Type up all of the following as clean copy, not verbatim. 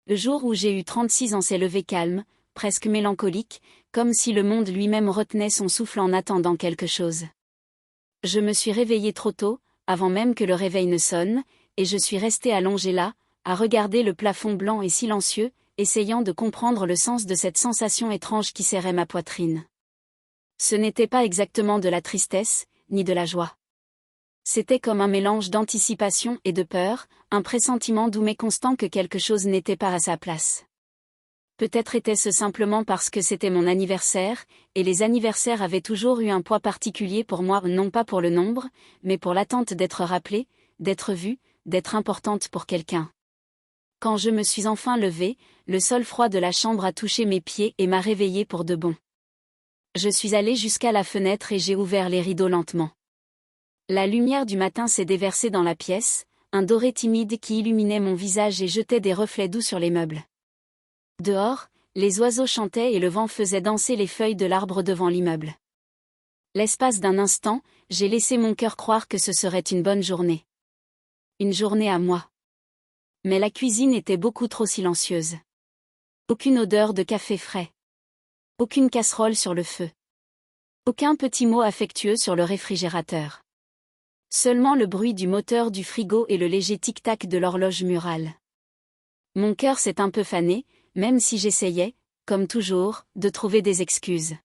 Le jour où j'ai eu 36 ans s'est levé calme, presque mélancolique, comme si le monde lui-même retenait son souffle en attendant quelque chose. Je me suis réveillée trop tôt, avant même que le réveil ne sonne, et je suis restée allongée là, à regarder le plafond blanc et silencieux, essayant de comprendre le sens de cette sensation étrange qui serrait ma poitrine. Ce n'était pas exactement de la tristesse, ni de la joie. C'était comme un mélange d'anticipation et de peur, un pressentiment doux mais constant que quelque chose n'était pas à sa place. Peut-être était-ce simplement parce que c'était mon anniversaire, et les anniversaires avaient toujours eu un poids particulier pour moi, non pas pour le nombre, mais pour l'attente d'être rappelée, d'être vue, d'être importante pour quelqu'un. Quand je me suis enfin levée, le sol froid de la chambre a touché mes pieds et m'a réveillée pour de bon. Je suis allée jusqu'à la fenêtre et j'ai ouvert les rideaux lentement. La lumière du matin s'est déversée dans la pièce, un doré timide qui illuminait mon visage et jetait des reflets doux sur les meubles. Dehors, les oiseaux chantaient et le vent faisait danser les feuilles de l'arbre devant l'immeuble. L'espace d'un instant, j'ai laissé mon cœur croire que ce serait une bonne journée. Une journée à moi. Mais la cuisine était beaucoup trop silencieuse. Aucune odeur de café frais. Aucune casserole sur le feu. Aucun petit mot affectueux sur le réfrigérateur. Seulement le bruit du moteur du frigo et le léger tic-tac de l'horloge murale. Mon cœur s'est un peu fané, même si j'essayais, comme toujours, de trouver des excuses.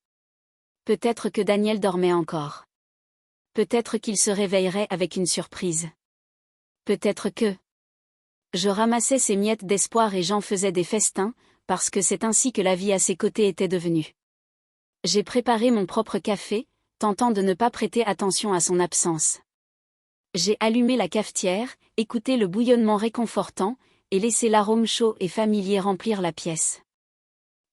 Peut-être que Daniel dormait encore. Peut-être qu'il se réveillerait avec une surprise. Peut-être que... Je ramassais ces miettes d'espoir et j'en faisais des festins, parce que c'est ainsi que la vie à ses côtés était devenue. J'ai préparé mon propre café, tentant de ne pas prêter attention à son absence. J'ai allumé la cafetière, écouté le bouillonnement réconfortant, et laissé l'arôme chaud et familier remplir la pièce.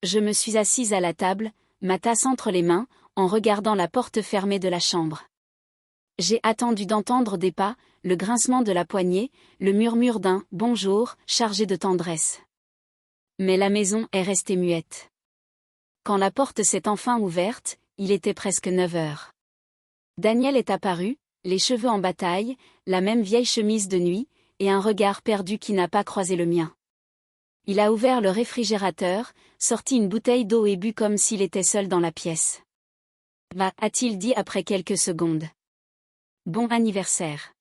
Je me suis assise à la table, ma tasse entre les mains, en regardant la porte fermée de la chambre. J'ai attendu d'entendre des pas, le grincement de la poignée, le murmure d'un « bonjour » chargé de tendresse. Mais la maison est restée muette. Quand la porte s'est enfin ouverte, il était presque 9 heures. Daniel est apparu, les cheveux en bataille, la même vieille chemise de nuit, et un regard perdu qui n'a pas croisé le mien. Il a ouvert le réfrigérateur, sorti une bouteille d'eau et bu comme s'il était seul dans la pièce. « Va » a-t-il dit après quelques secondes. « Bon anniversaire. »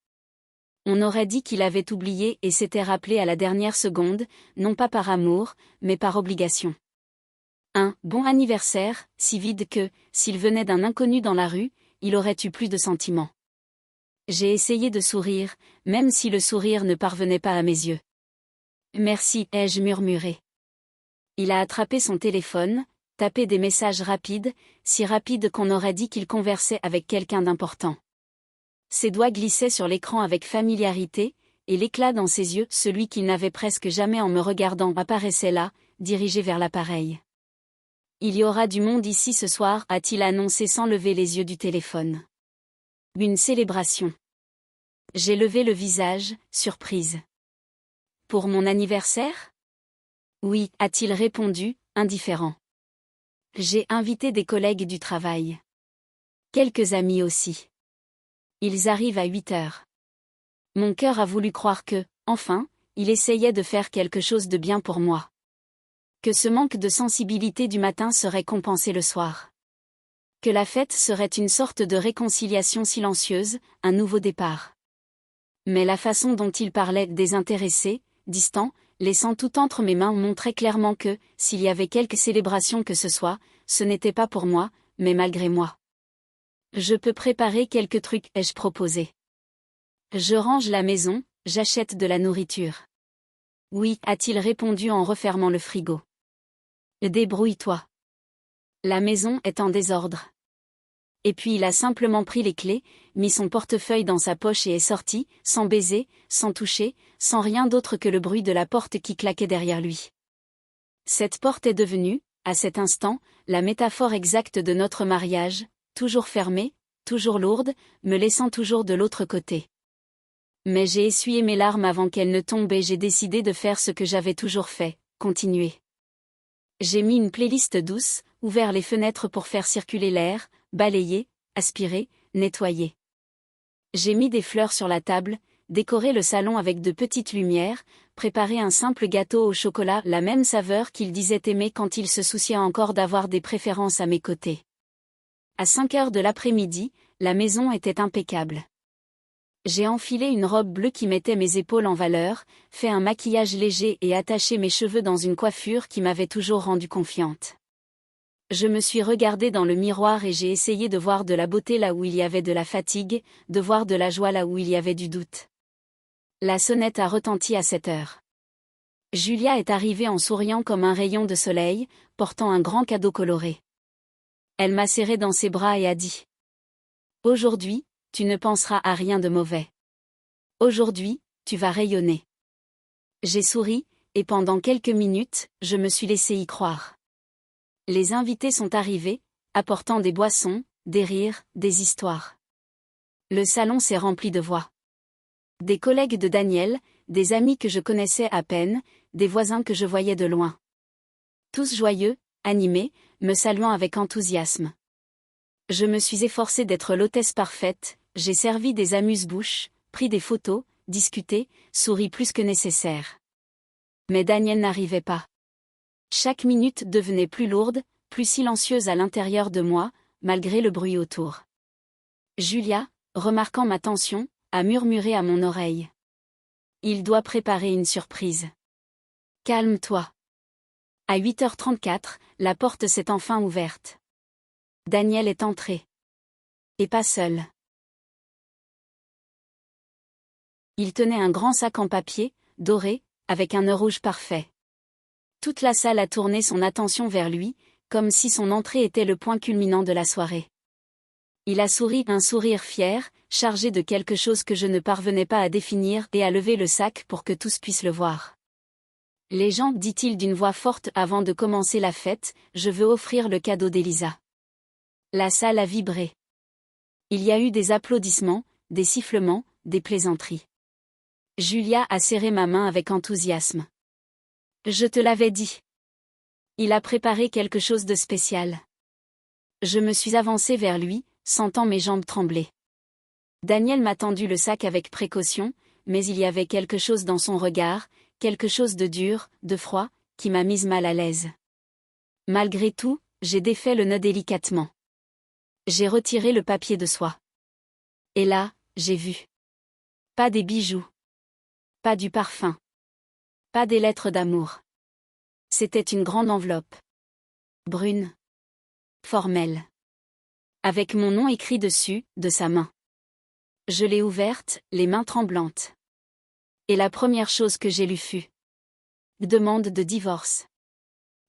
On aurait dit qu'il avait oublié et s'était rappelé à la dernière seconde, non pas par amour, mais par obligation. Un « bon anniversaire », si vide que, s'il venait d'un inconnu dans la rue, il aurait eu plus de sentiments. J'ai essayé de sourire, même si le sourire ne parvenait pas à mes yeux. « Merci » ai-je murmuré. Il a attrapé son téléphone, tapé des messages rapides, si rapides qu'on aurait dit qu'il conversait avec quelqu'un d'important. Ses doigts glissaient sur l'écran avec familiarité, et l'éclat dans ses yeux, celui qu'il n'avait presque jamais en me regardant, apparaissait là, dirigé vers l'appareil. « Il y aura du monde ici ce soir » a-t-il annoncé sans lever les yeux du téléphone. Une célébration. J'ai levé le visage, surprise. « Pour mon anniversaire ? » Oui, a-t-il répondu, indifférent. J'ai invité des collègues du travail. Quelques amis aussi. Ils arrivent à 8 heures. Mon cœur a voulu croire que, enfin, il essayait de faire quelque chose de bien pour moi. Que ce manque de sensibilité du matin serait compensé le soir. Que la fête serait une sorte de réconciliation silencieuse, un nouveau départ. Mais la façon dont il parlait, désintéressé, distant, laissant tout entre mes mains, montrait clairement que, s'il y avait quelque célébration que ce soit, ce n'était pas pour moi, mais malgré moi. Je peux préparer quelques trucs, ai-je proposé. Je range la maison, j'achète de la nourriture. Oui, a-t-il répondu en refermant le frigo. Débrouille-toi. La maison est en désordre. Et puis il a simplement pris les clés, mis son portefeuille dans sa poche et est sorti, sans baiser, sans toucher, sans rien d'autre que le bruit de la porte qui claquait derrière lui. Cette porte est devenue, à cet instant, la métaphore exacte de notre mariage, toujours fermée, toujours lourde, me laissant toujours de l'autre côté. Mais j'ai essuyé mes larmes avant qu'elles ne tombent et j'ai décidé de faire ce que j'avais toujours fait, continuer. J'ai mis une playlist douce, ouvert les fenêtres pour faire circuler l'air, balayer, aspirer, nettoyer. J'ai mis des fleurs sur la table, décoré le salon avec de petites lumières, préparer un simple gâteau au chocolat, la même saveur qu'il disait aimer quand il se souciait encore d'avoir des préférences à mes côtés. À 5 heures de l'après-midi, la maison était impeccable. J'ai enfilé une robe bleue qui mettait mes épaules en valeur, fait un maquillage léger et attaché mes cheveux dans une coiffure qui m'avait toujours rendue confiante. Je me suis regardée dans le miroir et j'ai essayé de voir de la beauté là où il y avait de la fatigue, de voir de la joie là où il y avait du doute. La sonnette a retenti à 7 heures. Julia est arrivée en souriant comme un rayon de soleil, portant un grand cadeau coloré. Elle m'a serré dans ses bras et a dit : « Aujourd'hui, tu ne penseras à rien de mauvais. Aujourd'hui, tu vas rayonner. » J'ai souri, et pendant quelques minutes, je me suis laissé y croire. Les invités sont arrivés, apportant des boissons, des rires, des histoires. Le salon s'est rempli de voix. Des collègues de Daniel, des amis que je connaissais à peine, des voisins que je voyais de loin. Tous joyeux, animés, me saluant avec enthousiasme. Je me suis efforcée d'être l'hôtesse parfaite, j'ai servi des amuse-bouches, pris des photos, discuté, souri plus que nécessaire. Mais Daniel n'arrivait pas. Chaque minute devenait plus lourde, plus silencieuse à l'intérieur de moi, malgré le bruit autour. Julia, remarquant ma tension, a murmuré à mon oreille. Il doit préparer une surprise. Calme-toi. À 8h34, la porte s'est enfin ouverte. Daniel est entré. Et pas seul. Il tenait un grand sac en papier, doré, avec un nœud rouge parfait. Toute la salle a tourné son attention vers lui, comme si son entrée était le point culminant de la soirée. Il a souri, un sourire fier, chargé de quelque chose que je ne parvenais pas à définir, et a levé le sac pour que tous puissent le voir. Les gens, dit-il d'une voix forte avant de commencer la fête, je veux offrir le cadeau d'Elisa. La salle a vibré. Il y a eu des applaudissements, des sifflements, des plaisanteries. Julia a serré ma main avec enthousiasme. Je te l'avais dit. Il a préparé quelque chose de spécial. Je me suis avancée vers lui, sentant mes jambes trembler. Daniel m'a tendu le sac avec précaution, mais il y avait quelque chose dans son regard, quelque chose de dur, de froid, qui m'a mise mal à l'aise. Malgré tout, j'ai défait le nœud délicatement. J'ai retiré le papier de soie. Et là, j'ai vu. Pas des bijoux. Pas du parfum. Pas des lettres d'amour. C'était une grande enveloppe. Brune. Formelle. Avec mon nom écrit dessus, de sa main. Je l'ai ouverte, les mains tremblantes. Et la première chose que j'ai lue fut: demande de divorce.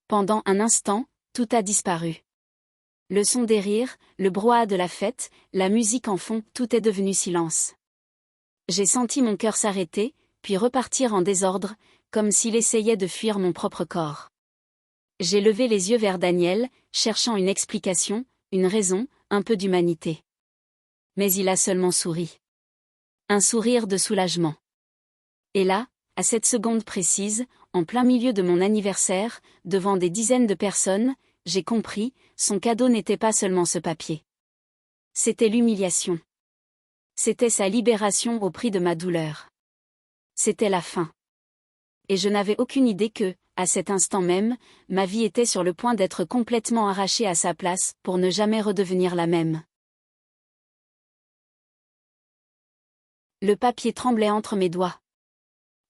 Pendant un instant, tout a disparu. Le son des rires, le brouhaha de la fête, la musique en fond, tout est devenu silence. J'ai senti mon cœur s'arrêter, puis repartir en désordre, comme s'il essayait de fuir mon propre corps. J'ai levé les yeux vers Daniel, cherchant une explication, une raison, un peu d'humanité. Mais il a seulement souri. Un sourire de soulagement. Et là, à cette seconde précise, en plein milieu de mon anniversaire, devant des dizaines de personnes, j'ai compris, son cadeau n'était pas seulement ce papier. C'était l'humiliation. C'était sa libération au prix de ma douleur. C'était la fin. Et je n'avais aucune idée que, à cet instant même, ma vie était sur le point d'être complètement arrachée à sa place, pour ne jamais redevenir la même. Le papier tremblait entre mes doigts.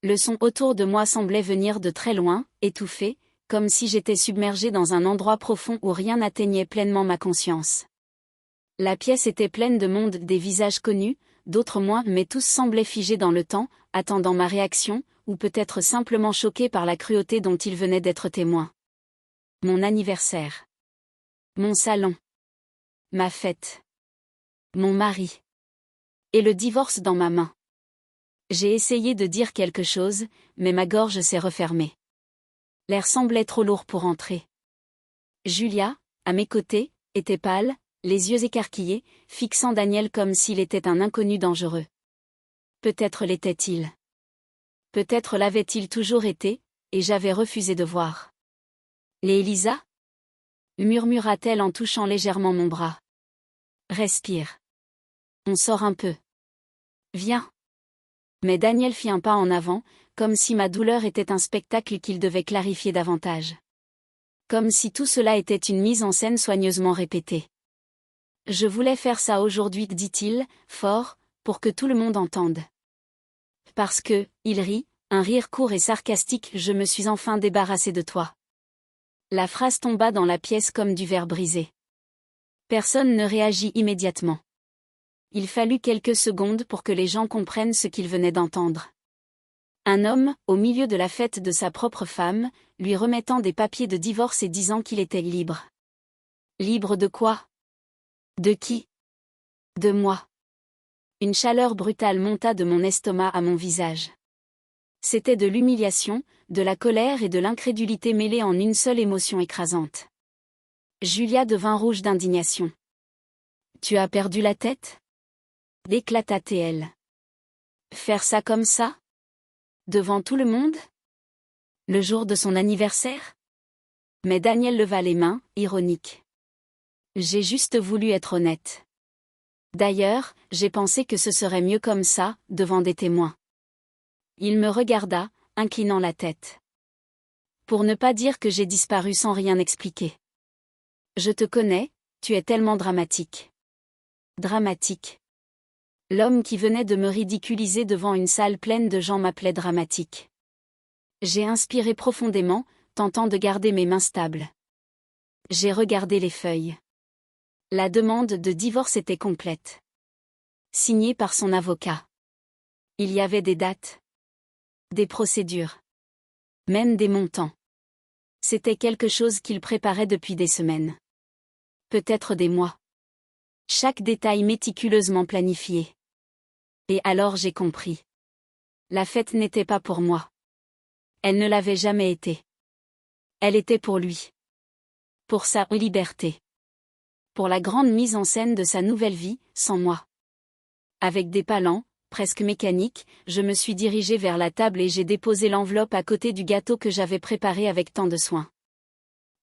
Le son autour de moi semblait venir de très loin, étouffé, comme si j'étais submergée dans un endroit profond où rien n'atteignait pleinement ma conscience. La pièce était pleine de monde, des visages connus, d'autres moins, mais tous semblaient figés dans le temps, attendant ma réaction, ou peut-être simplement choqués par la cruauté dont ils venaient d'être témoins. Mon anniversaire. Mon salon. Ma fête. Mon mari. Et le divorce dans ma main. J'ai essayé de dire quelque chose, mais ma gorge s'est refermée. L'air semblait trop lourd pour entrer. Julia, à mes côtés, était pâle, les yeux écarquillés, fixant Daniel comme s'il était un inconnu dangereux. Peut-être l'était-il. Peut-être l'avait-il toujours été, et j'avais refusé de voir. Et Elisa ? Murmura-t-elle en touchant légèrement mon bras. Respire. On sort un peu. Viens. Mais Daniel fit un pas en avant, comme si ma douleur était un spectacle qu'il devait clarifier davantage. Comme si tout cela était une mise en scène soigneusement répétée. Je voulais faire ça aujourd'hui, dit-il, fort, pour que tout le monde entende. Parce que, il rit, un rire court et sarcastique, je me suis enfin débarrassé de toi. La phrase tomba dans la pièce comme du verre brisé. Personne ne réagit immédiatement. Il fallut quelques secondes pour que les gens comprennent ce qu'ils venaient d'entendre. Un homme, au milieu de la fête de sa propre femme, lui remettant des papiers de divorce et disant qu'il était libre. Libre de quoi? De qui? De moi. Une chaleur brutale monta de mon estomac à mon visage. C'était de l'humiliation, de la colère et de l'incrédulité mêlées en une seule émotion écrasante. Julia devint rouge d'indignation. « Tu as perdu la tête ?» éclata-t-elle. « Faire ça comme ça? Devant tout le monde? Le jour de son anniversaire? » Mais Daniel leva les mains, ironique. « J'ai juste voulu être honnête. D'ailleurs, j'ai pensé que ce serait mieux comme ça, devant des témoins. » Il me regarda, inclinant la tête. Pour ne pas dire que j'ai disparu sans rien expliquer. Je te connais, tu es tellement dramatique. Dramatique. L'homme qui venait de me ridiculiser devant une salle pleine de gens m'appelait dramatique. J'ai inspiré profondément, tentant de garder mes mains stables. J'ai regardé les feuilles. La demande de divorce était complète. Signée par son avocat. Il y avait des dates. Des procédures. Même des montants. C'était quelque chose qu'il préparait depuis des semaines. Peut-être des mois. Chaque détail méticuleusement planifié. Et alors j'ai compris. La fête n'était pas pour moi. Elle ne l'avait jamais été. Elle était pour lui. Pour sa liberté. Pour la grande mise en scène de sa nouvelle vie, sans moi. Avec des palans, presque mécaniques, je me suis dirigée vers la table et j'ai déposé l'enveloppe à côté du gâteau que j'avais préparé avec tant de soin.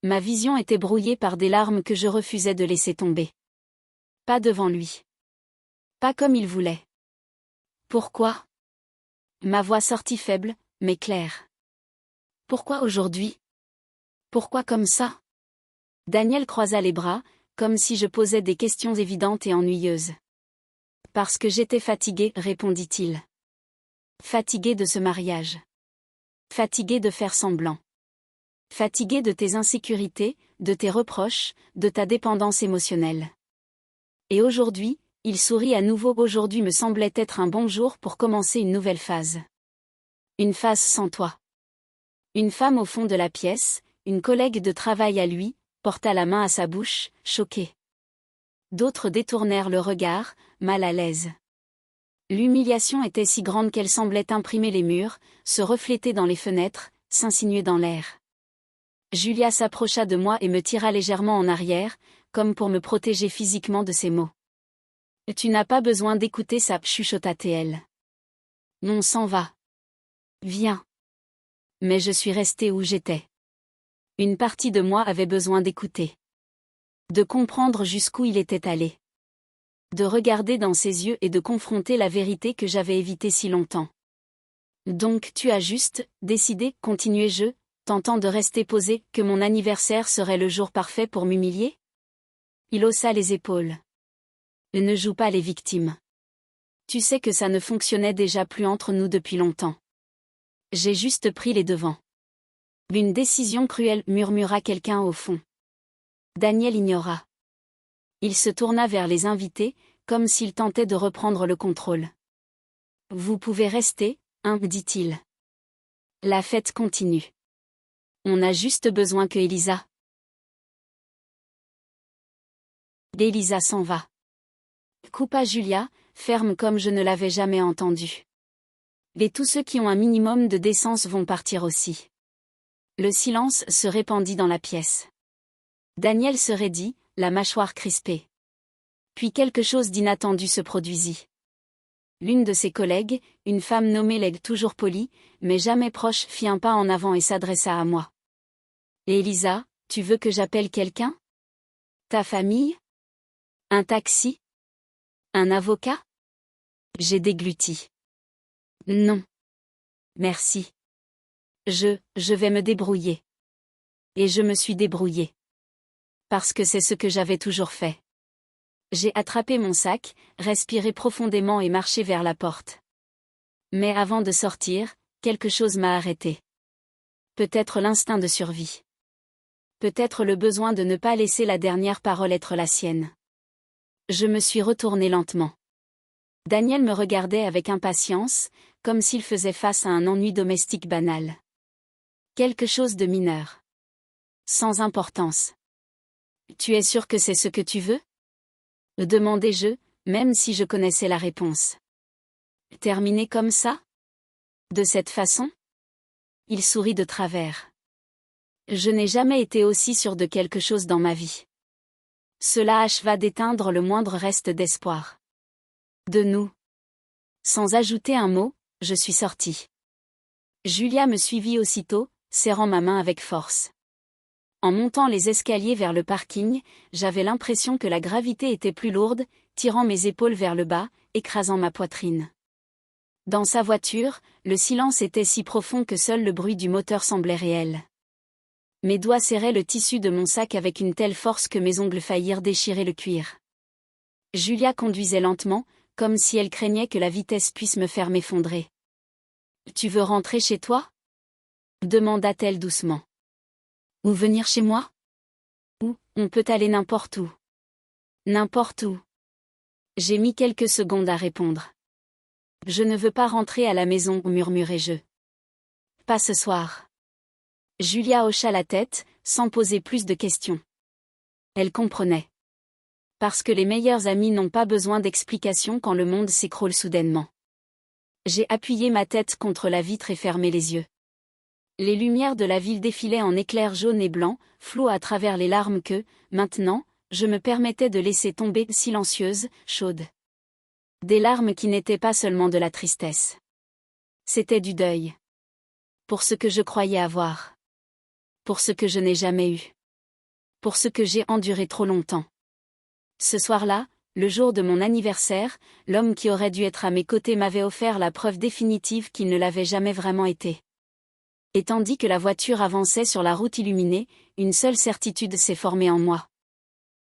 Ma vision était brouillée par des larmes que je refusais de laisser tomber. Pas devant lui. Pas comme il voulait. Pourquoi? Ma voix sortit faible, mais claire. Pourquoi aujourd'hui? Pourquoi comme ça? Daniel croisa les bras, comme si je posais des questions évidentes et ennuyeuses. Parce que j'étais fatigué, répondit-il. Fatigué de ce mariage. Fatigué de faire semblant. Fatigué de tes insécurités, de tes reproches, de ta dépendance émotionnelle. Et aujourd'hui, il sourit à nouveau. Aujourd'hui me semblait être un bon jour pour commencer une nouvelle phase. Une phase sans toi. Une femme au fond de la pièce, une collègue de travail à lui, porta la main à sa bouche, choquée. D'autres détournèrent le regard, mal à l'aise. L'humiliation était si grande qu'elle semblait imprimer les murs, se refléter dans les fenêtres, s'insinuer dans l'air. Julia s'approcha de moi et me tira légèrement en arrière, comme pour me protéger physiquement de ses mots. « Tu n'as pas besoin d'écouter ça, chuchota-t-elle. Non, s'en va. Viens. » Mais je suis restée où j'étais. Une partie de moi avait besoin d'écouter. De comprendre jusqu'où il était allé. De regarder dans ses yeux et de confronter la vérité que j'avais évitée si longtemps. Donc tu as juste décidé, continuai-je, tentant de rester posé, que mon anniversaire serait le jour parfait pour m'humilier? Il haussa les épaules. Ne joue pas les victimes. Tu sais que ça ne fonctionnait déjà plus entre nous depuis longtemps. J'ai juste pris les devants. Une décision cruelle, murmura quelqu'un au fond. Daniel ignora. Il se tourna vers les invités, comme s'il tentait de reprendre le contrôle. Vous pouvez rester, hein, dit-il. La fête continue. On a juste besoin que Elisa. Elisa s'en va. Coupa Julia, ferme comme je ne l'avais jamais entendu. Et tous ceux qui ont un minimum de décence vont partir aussi. Le silence se répandit dans la pièce. Daniel se raidit, la mâchoire crispée. Puis quelque chose d'inattendu se produisit. L'une de ses collègues, une femme nommée Leg, toujours polie, mais jamais proche, fit un pas en avant et s'adressa à moi. « Et Elisa, tu veux que j'appelle quelqu'un? Ta famille? Un taxi? Un avocat? » J'ai dégluti. « Non. Merci. Je vais me débrouiller. Et je me suis débrouillée. Parce que c'est ce que j'avais toujours fait. J'ai attrapé mon sac, respiré profondément et marché vers la porte. Mais avant de sortir, quelque chose m'a arrêté. Peut-être l'instinct de survie. Peut-être le besoin de ne pas laisser la dernière parole être la sienne. Je me suis retournée lentement. Daniel me regardait avec impatience, comme s'il faisait face à un ennui domestique banal. Quelque chose de mineur. Sans importance. Tu es sûr que c'est ce que tu veux ? Demandai-je, même si je connaissais la réponse. Terminer comme ça ? De cette façon ? Il sourit de travers. Je n'ai jamais été aussi sûr de quelque chose dans ma vie. Cela acheva d'éteindre le moindre reste d'espoir. De nous. Sans ajouter un mot, je suis sortie. Julia me suivit aussitôt, serrant ma main avec force. En montant les escaliers vers le parking, j'avais l'impression que la gravité était plus lourde, tirant mes épaules vers le bas, écrasant ma poitrine. Dans sa voiture, le silence était si profond que seul le bruit du moteur semblait réel. Mes doigts serraient le tissu de mon sac avec une telle force que mes ongles faillirent déchirer le cuir. Julia conduisait lentement, comme si elle craignait que la vitesse puisse me faire m'effondrer. « Tu veux rentrer chez toi ?» demanda-t-elle doucement. « Ou venir chez moi ? Ou, on peut aller n'importe où. » N'importe où. J'ai mis quelques secondes à répondre. « Je ne veux pas rentrer à la maison, murmurai-je. Pas ce soir. » Julia hocha la tête, sans poser plus de questions. Elle comprenait. Parce que les meilleurs amis n'ont pas besoin d'explications quand le monde s'écroule soudainement. J'ai appuyé ma tête contre la vitre et fermé les yeux. Les lumières de la ville défilaient en éclairs jaunes et blancs, floues à travers les larmes que, maintenant, je me permettais de laisser tomber, silencieuses, chaudes. Des larmes qui n'étaient pas seulement de la tristesse. C'était du deuil. Pour ce que je croyais avoir. Pour ce que je n'ai jamais eu. Pour ce que j'ai enduré trop longtemps. Ce soir-là, le jour de mon anniversaire, l'homme qui aurait dû être à mes côtés m'avait offert la preuve définitive qu'il ne l'avait jamais vraiment été. Et tandis que la voiture avançait sur la route illuminée, une seule certitude s'est formée en moi.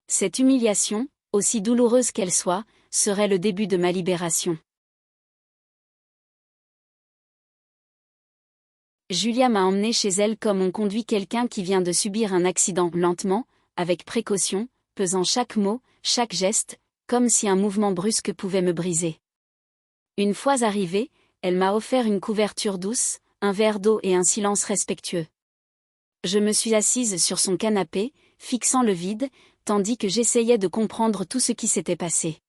Cette humiliation, aussi douloureuse qu'elle soit, serait le début de ma libération. Julia m'a emmenée chez elle comme on conduit quelqu'un qui vient de subir un accident, lentement, avec précaution, pesant chaque mot, chaque geste, comme si un mouvement brusque pouvait me briser. Une fois arrivée, elle m'a offert une couverture douce, un verre d'eau et un silence respectueux. Je me suis assise sur son canapé, fixant le vide, tandis que j'essayais de comprendre tout ce qui s'était passé.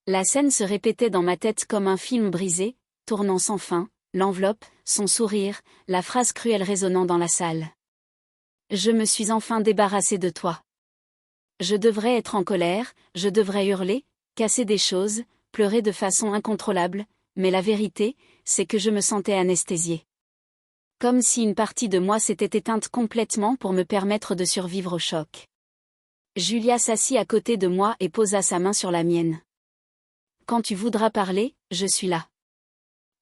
La scène se répétait dans ma tête comme un film brisé, tournant sans fin, l'enveloppe, son sourire, la phrase cruelle résonnant dans la salle. Je me suis enfin débarrassée de toi. Je devrais être en colère, je devrais hurler, casser des choses, pleurer de façon incontrôlable, mais la vérité, c'est que je me sentais anesthésiée. Comme si une partie de moi s'était éteinte complètement pour me permettre de survivre au choc. Julia s'assit à côté de moi et posa sa main sur la mienne. Quand tu voudras parler, je suis là.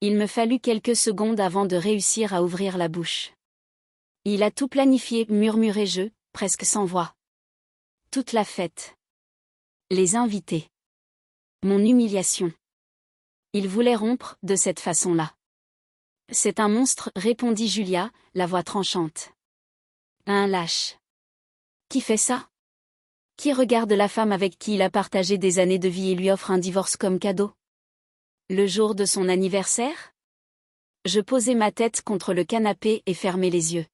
Il me fallut quelques secondes avant de réussir à ouvrir la bouche. Il a tout planifié, murmurai-je, presque sans voix. Toute la fête. Les invités. Mon humiliation. Il voulait rompre de cette façon-là. C'est un monstre, répondit Julia, la voix tranchante. Un lâche. Qui fait ça ? Qui regarde la femme avec qui il a partagé des années de vie et lui offre un divorce comme cadeau ? Le jour de son anniversaire ? Je posai ma tête contre le canapé et fermai les yeux.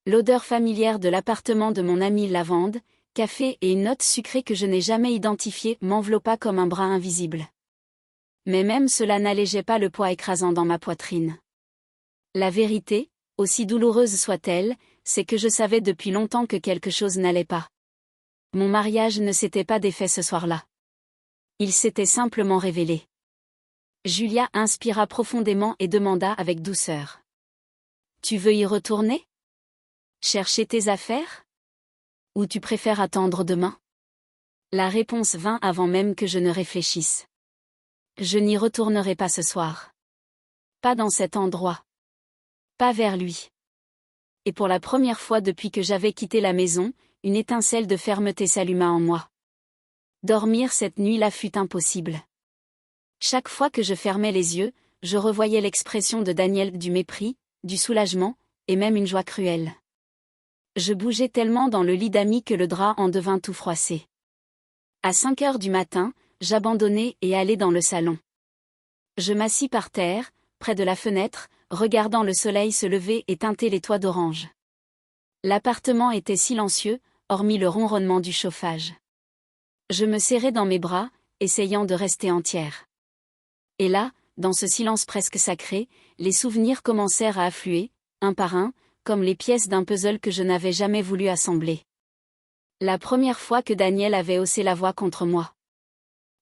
L'odeur familière de l'appartement de mon ami lavande, café et une note sucrée que je n'ai jamais identifiée m'enveloppa comme un bras invisible. Mais même cela n'allégeait pas le poids écrasant dans ma poitrine. La vérité, aussi douloureuse soit-elle, c'est que je savais depuis longtemps que quelque chose n'allait pas. Mon mariage ne s'était pas défait ce soir-là. Il s'était simplement révélé. Julia inspira profondément et demanda avec douceur. « Tu veux y retourner ? Chercher tes affaires ? Ou tu préfères attendre demain ? » La réponse vint avant même que je ne réfléchisse. Je n'y retournerai pas ce soir. Pas dans cet endroit. Pas vers lui. Et pour la première fois depuis que j'avais quitté la maison, une étincelle de fermeté s'alluma en moi. Dormir cette nuit-là fut impossible. Chaque fois que je fermais les yeux, je revoyais l'expression de Daniel, du mépris, du soulagement, et même une joie cruelle. Je bougeais tellement dans le lit d'amis que le drap en devint tout froissé. À 5 heures du matin, j'abandonnai et allai dans le salon. Je m'assis par terre, près de la fenêtre, regardant le soleil se lever et teinter les toits d'orange. L'appartement était silencieux, hormis le ronronnement du chauffage. Je me serrai dans mes bras, essayant de rester entière. Et là, dans ce silence presque sacré, les souvenirs commencèrent à affluer, un par un, comme les pièces d'un puzzle que je n'avais jamais voulu assembler. La première fois que Daniel avait haussé la voix contre moi.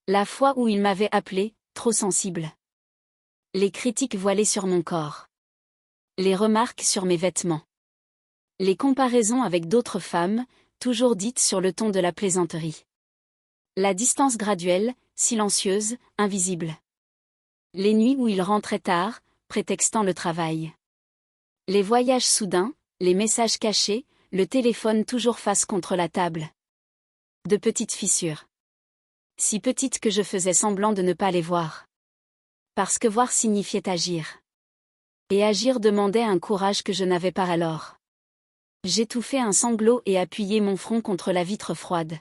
La fois où il m'avait appelé, trop sensible. Les critiques voilées sur mon corps. Les remarques sur mes vêtements. Les comparaisons avec d'autres femmes, toujours dites sur le ton de la plaisanterie. La distance graduelle, silencieuse, invisible. Les nuits où il rentrait tard, prétextant le travail. Les voyages soudains, les messages cachés, le téléphone toujours face contre la table. De petites fissures. Si petites que je faisais semblant de ne pas les voir. Parce que voir signifiait agir. Et agir demandait un courage que je n'avais pas alors. J'étouffai un sanglot et appuyai mon front contre la vitre froide.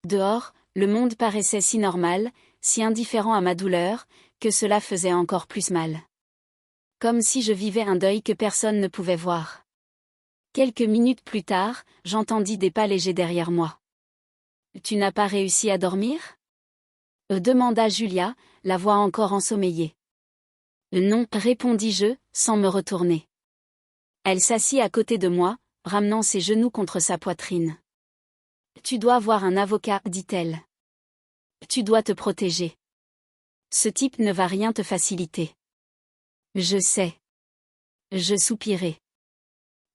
Dehors, le monde paraissait si normal, si indifférent à ma douleur, que cela faisait encore plus mal. Comme si je vivais un deuil que personne ne pouvait voir. Quelques minutes plus tard, j'entendis des pas légers derrière moi. « Tu n'as pas réussi à dormir ?» demanda Julia, la voix encore ensommeillée. « Non, répondis-je, sans me retourner. » Elle s'assit à côté de moi, ramenant ses genoux contre sa poitrine. « Tu dois voir un avocat, dit-elle. Tu dois te protéger. Ce type ne va rien te faciliter. » Je sais. Je soupirai.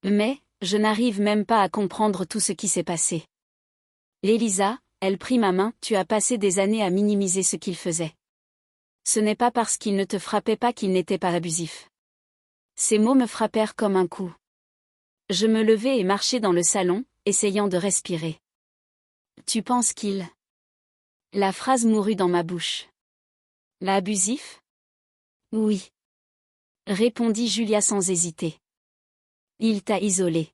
Mais, je n'arrive même pas à comprendre tout ce qui s'est passé. Elisa, elle prit ma main, tu as passé des années à minimiser ce qu'il faisait. Ce n'est pas parce qu'il ne te frappait pas qu'il n'était pas abusif. Ces mots me frappèrent comme un coup. Je me levai et marchai dans le salon, essayant de respirer. Tu penses qu'il... La phrase mourut dans ma bouche. L'abusif ? Oui. Répondit Julia sans hésiter. Il t'a isolé.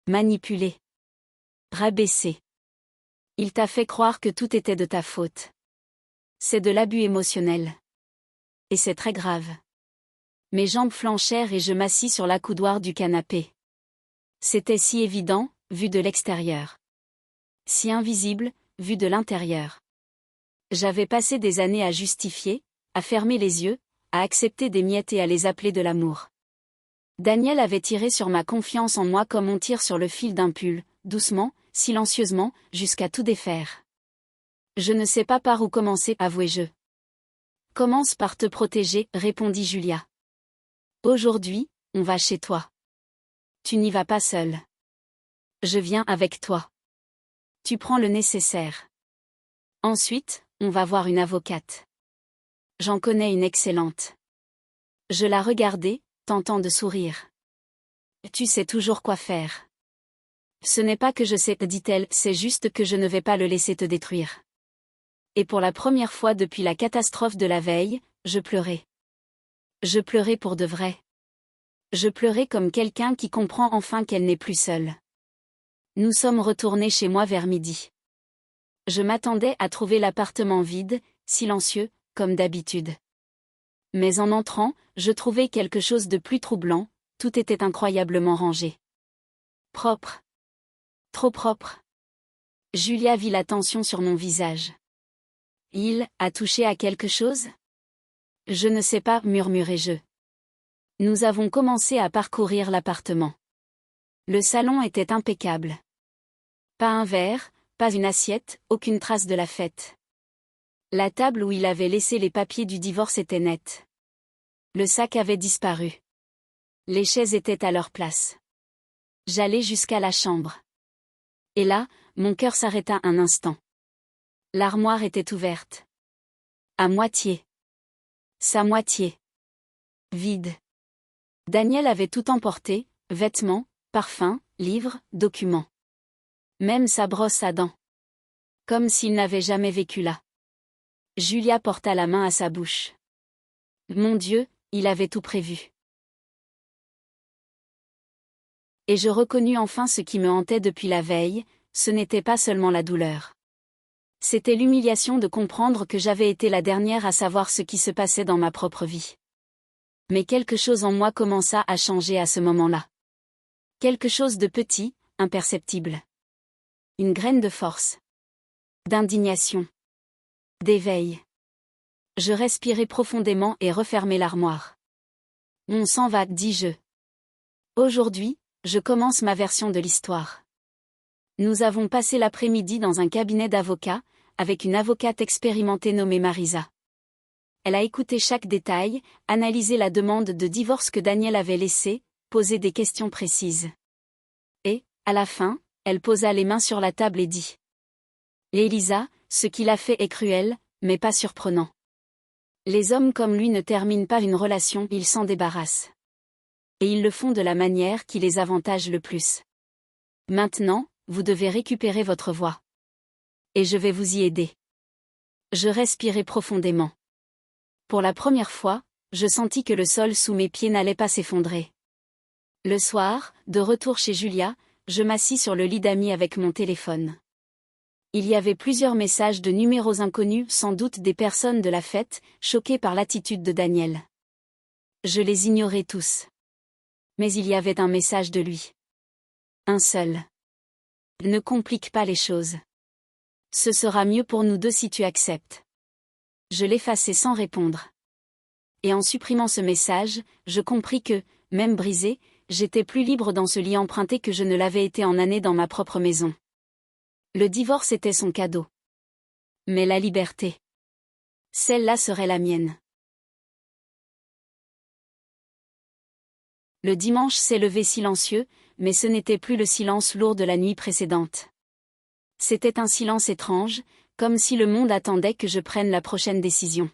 Manipulé. Rabaissé. Il t'a fait croire que tout était de ta faute. C'est de l'abus émotionnel. Et c'est très grave. Mes jambes flanchèrent et je m'assis sur l'accoudoir du canapé. C'était si évident, vu de l'extérieur. Si invisible, vu de l'intérieur. J'avais passé des années à justifier, à fermer les yeux, à accepter des miettes et à les appeler de l'amour. Daniel avait tiré sur ma confiance en moi comme on tire sur le fil d'un pull, doucement, silencieusement, jusqu'à tout défaire. Je ne sais pas par où commencer, avouai-je. Commence par te protéger, répondit Julia. Aujourd'hui, on va chez toi. Tu n'y vas pas seul. Je viens avec toi. Tu prends le nécessaire. Ensuite, on va voir une avocate. J'en connais une excellente. Je la regardai, tentant de sourire. Tu sais toujours quoi faire. Ce n'est pas que je sais, dit-elle, c'est juste que je ne vais pas le laisser te détruire. Et pour la première fois depuis la catastrophe de la veille, je pleurais. Je pleurais pour de vrai. Je pleurais comme quelqu'un qui comprend enfin qu'elle n'est plus seule. Nous sommes retournés chez moi vers midi. Je m'attendais à trouver l'appartement vide, silencieux, comme d'habitude. Mais en entrant, je trouvai quelque chose de plus troublant, tout était incroyablement rangé. Propre. Trop propre. Julia vit la tension sur mon visage. Il a touché à quelque chose ? Je ne sais pas, murmurai-je. Nous avons commencé à parcourir l'appartement. Le salon était impeccable. Pas un verre, pas une assiette, aucune trace de la fête. La table où il avait laissé les papiers du divorce était nette. Le sac avait disparu. Les chaises étaient à leur place. J'allai jusqu'à la chambre. Et là, mon cœur s'arrêta un instant. L'armoire était ouverte. À moitié. Sa moitié. Vide. Daniel avait tout emporté, vêtements, parfums, livres, documents. Même sa brosse à dents. Comme s'il n'avait jamais vécu là. Julia porta la main à sa bouche. Mon Dieu, il avait tout prévu. Et je reconnus enfin ce qui me hantait depuis la veille, ce n'était pas seulement la douleur. C'était l'humiliation de comprendre que j'avais été la dernière à savoir ce qui se passait dans ma propre vie. Mais quelque chose en moi commença à changer à ce moment-là. Quelque chose de petit, imperceptible. Une graine de force. D'indignation. D'éveil. Je respirai profondément et refermai l'armoire. On s'en va, dis-je. Aujourd'hui, je commence ma version de l'histoire. Nous avons passé l'après-midi dans un cabinet d'avocats, avec une avocate expérimentée nommée Marisa. Elle a écouté chaque détail, analysé la demande de divorce que Daniel avait laissée, posé des questions précises. Et, à la fin, elle posa les mains sur la table et dit. Élisa, ce qu'il a fait est cruel, mais pas surprenant. Les hommes comme lui ne terminent pas une relation, ils s'en débarrassent. Et ils le font de la manière qui les avantage le plus. Maintenant, vous devez récupérer votre voix. Et je vais vous y aider. Je respirai profondément. Pour la première fois, je sentis que le sol sous mes pieds n'allait pas s'effondrer. Le soir, de retour chez Julia, je m'assis sur le lit d'amis avec mon téléphone. Il y avait plusieurs messages de numéros inconnus, sans doute des personnes de la fête, choquées par l'attitude de Daniel. Je les ignorais tous. Mais il y avait un message de lui. Un seul. Ne complique pas les choses. Ce sera mieux pour nous deux si tu acceptes. Je l'effaçai sans répondre. Et en supprimant ce message, je compris que, même brisé, j'étais plus libre dans ce lit emprunté que je ne l'avais été en années dans ma propre maison. Le divorce était son cadeau. Mais la liberté. Celle-là serait la mienne. Le dimanche s'est levé silencieux, mais ce n'était plus le silence lourd de la nuit précédente. C'était un silence étrange, comme si le monde attendait que je prenne la prochaine décision.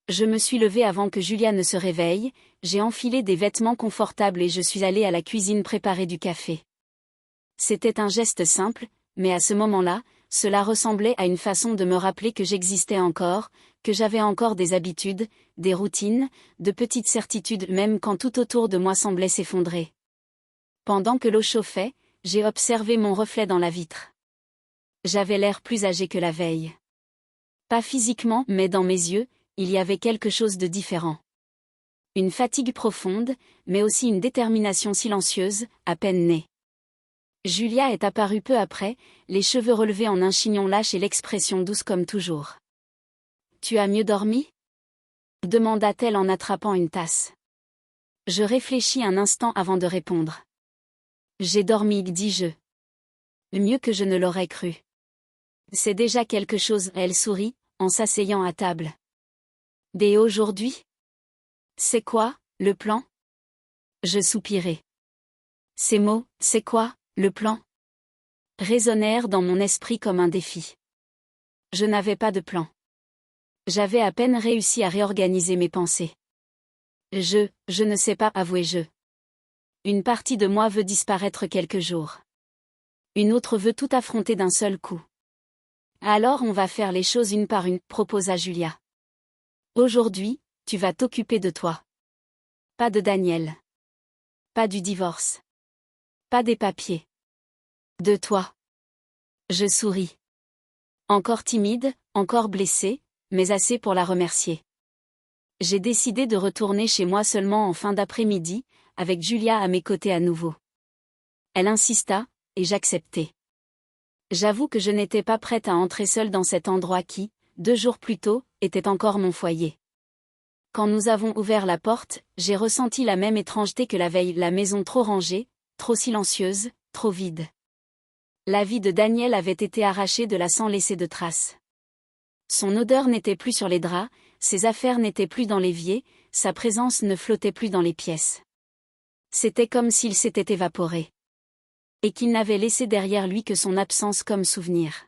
Je me suis levée avant que Julia ne se réveille, j'ai enfilé des vêtements confortables et je suis allée à la cuisine préparer du café. C'était un geste simple, mais à ce moment-là, cela ressemblait à une façon de me rappeler que j'existais encore, que j'avais encore des habitudes, des routines, de petites certitudes même quand tout autour de moi semblait s'effondrer. Pendant que l'eau chauffait, j'ai observé mon reflet dans la vitre. J'avais l'air plus âgé que la veille. Pas physiquement, mais dans mes yeux, il y avait quelque chose de différent. Une fatigue profonde, mais aussi une détermination silencieuse, à peine née. Julia est apparue peu après, les cheveux relevés en un chignon lâche et l'expression douce comme toujours. « Tu as mieux dormi ?» demanda-t-elle en attrapant une tasse. Je réfléchis un instant avant de répondre. « J'ai dormi, dis-je. Mieux que je ne l'aurais cru. » C'est déjà quelque chose, elle sourit, en s'asseyant à table. « Dès aujourd'hui ? C'est quoi, le plan ?» Je soupirai. Ces mots, c'est quoi, le plan ? Résonnèrent dans mon esprit comme un défi. Je n'avais pas de plan. J'avais à peine réussi à réorganiser mes pensées. Je ne sais pas, avouai-je. Une partie de moi veut disparaître quelques jours. Une autre veut tout affronter d'un seul coup. Alors on va faire les choses une par une, proposa Julia. Aujourd'hui, tu vas t'occuper de toi. Pas de Daniel. Pas du divorce. Pas des papiers. De toi. Je souris. Encore timide, encore blessée, mais assez pour la remercier. J'ai décidé de retourner chez moi seulement en fin d'après-midi, avec Julia à mes côtés à nouveau. Elle insista, et j'acceptai. J'avoue que je n'étais pas prête à entrer seule dans cet endroit qui, 2 jours plus tôt, était encore mon foyer. Quand nous avons ouvert la porte, j'ai ressenti la même étrangeté que la veille, la maison trop rangée, trop silencieuse, trop vide. La vie de Daniel avait été arrachée de là sans laisser de traces. Son odeur n'était plus sur les draps, ses affaires n'étaient plus dans l'évier, sa présence ne flottait plus dans les pièces. C'était comme s'il s'était évaporé. Et qu'il n'avait laissé derrière lui que son absence comme souvenir.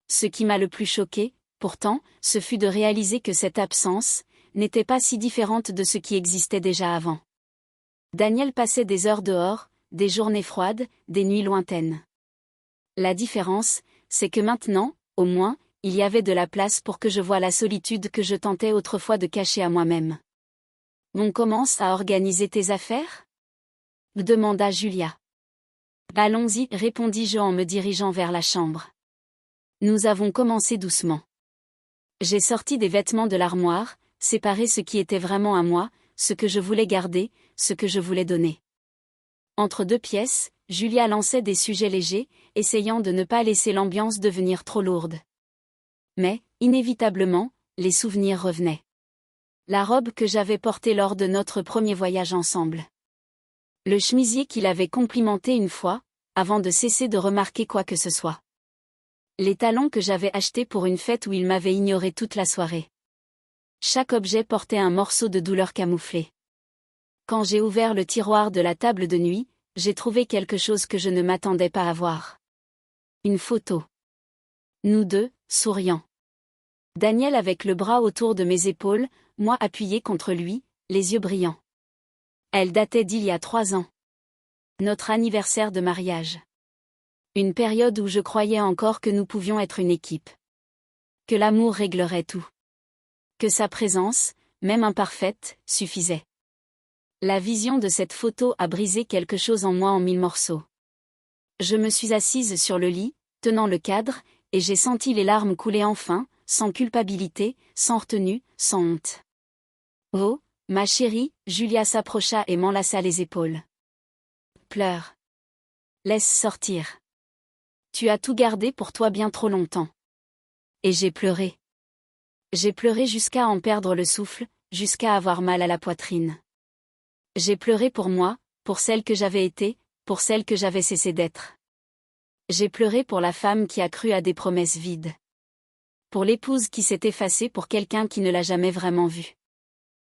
Ce qui m'a le plus choqué, pourtant, ce fut de réaliser que cette absence, n'était pas si différente de ce qui existait déjà avant. Daniel passait des heures dehors, des journées froides, des nuits lointaines. La différence, c'est que maintenant, au moins, il y avait de la place pour que je voie la solitude que je tentais autrefois de cacher à moi-même. On commence à organiser tes affaires ? Demanda Julia. Allons-y, répondis-je en me dirigeant vers la chambre. Nous avons commencé doucement. J'ai sorti des vêtements de l'armoire, séparé ce qui était vraiment à moi, ce que je voulais garder, ce que je voulais donner. Entre deux pièces, Julia lançait des sujets légers, essayant de ne pas laisser l'ambiance devenir trop lourde. Mais, inévitablement, les souvenirs revenaient. La robe que j'avais portée lors de notre premier voyage ensemble. Le chemisier qu'il avait complimenté une fois, avant de cesser de remarquer quoi que ce soit. Les talons que j'avais achetés pour une fête où il m'avait ignoré toute la soirée. Chaque objet portait un morceau de douleur camouflé. Quand j'ai ouvert le tiroir de la table de nuit, j'ai trouvé quelque chose que je ne m'attendais pas à voir. Une photo. Nous deux, souriant. Daniel avec le bras autour de mes épaules, moi appuyé contre lui, les yeux brillants. Elle datait d'il y a 3 ans. Notre anniversaire de mariage. Une période où je croyais encore que nous pouvions être une équipe. Que l'amour réglerait tout. Que sa présence, même imparfaite, suffisait. La vision de cette photo a brisé quelque chose en moi en 1000 morceaux. Je me suis assise sur le lit, tenant le cadre, et j'ai senti les larmes couler enfin, sans culpabilité, sans retenue, sans honte. Oh, ma chérie, Julia s'approcha et m'enlaça les épaules. Pleure. Laisse sortir. Tu as tout gardé pour toi bien trop longtemps. Et j'ai pleuré. J'ai pleuré jusqu'à en perdre le souffle, jusqu'à avoir mal à la poitrine. J'ai pleuré pour moi, pour celle que j'avais été, pour celle que j'avais cessé d'être. J'ai pleuré pour la femme qui a cru à des promesses vides. Pour l'épouse qui s'est effacée pour quelqu'un qui ne l'a jamais vraiment vue.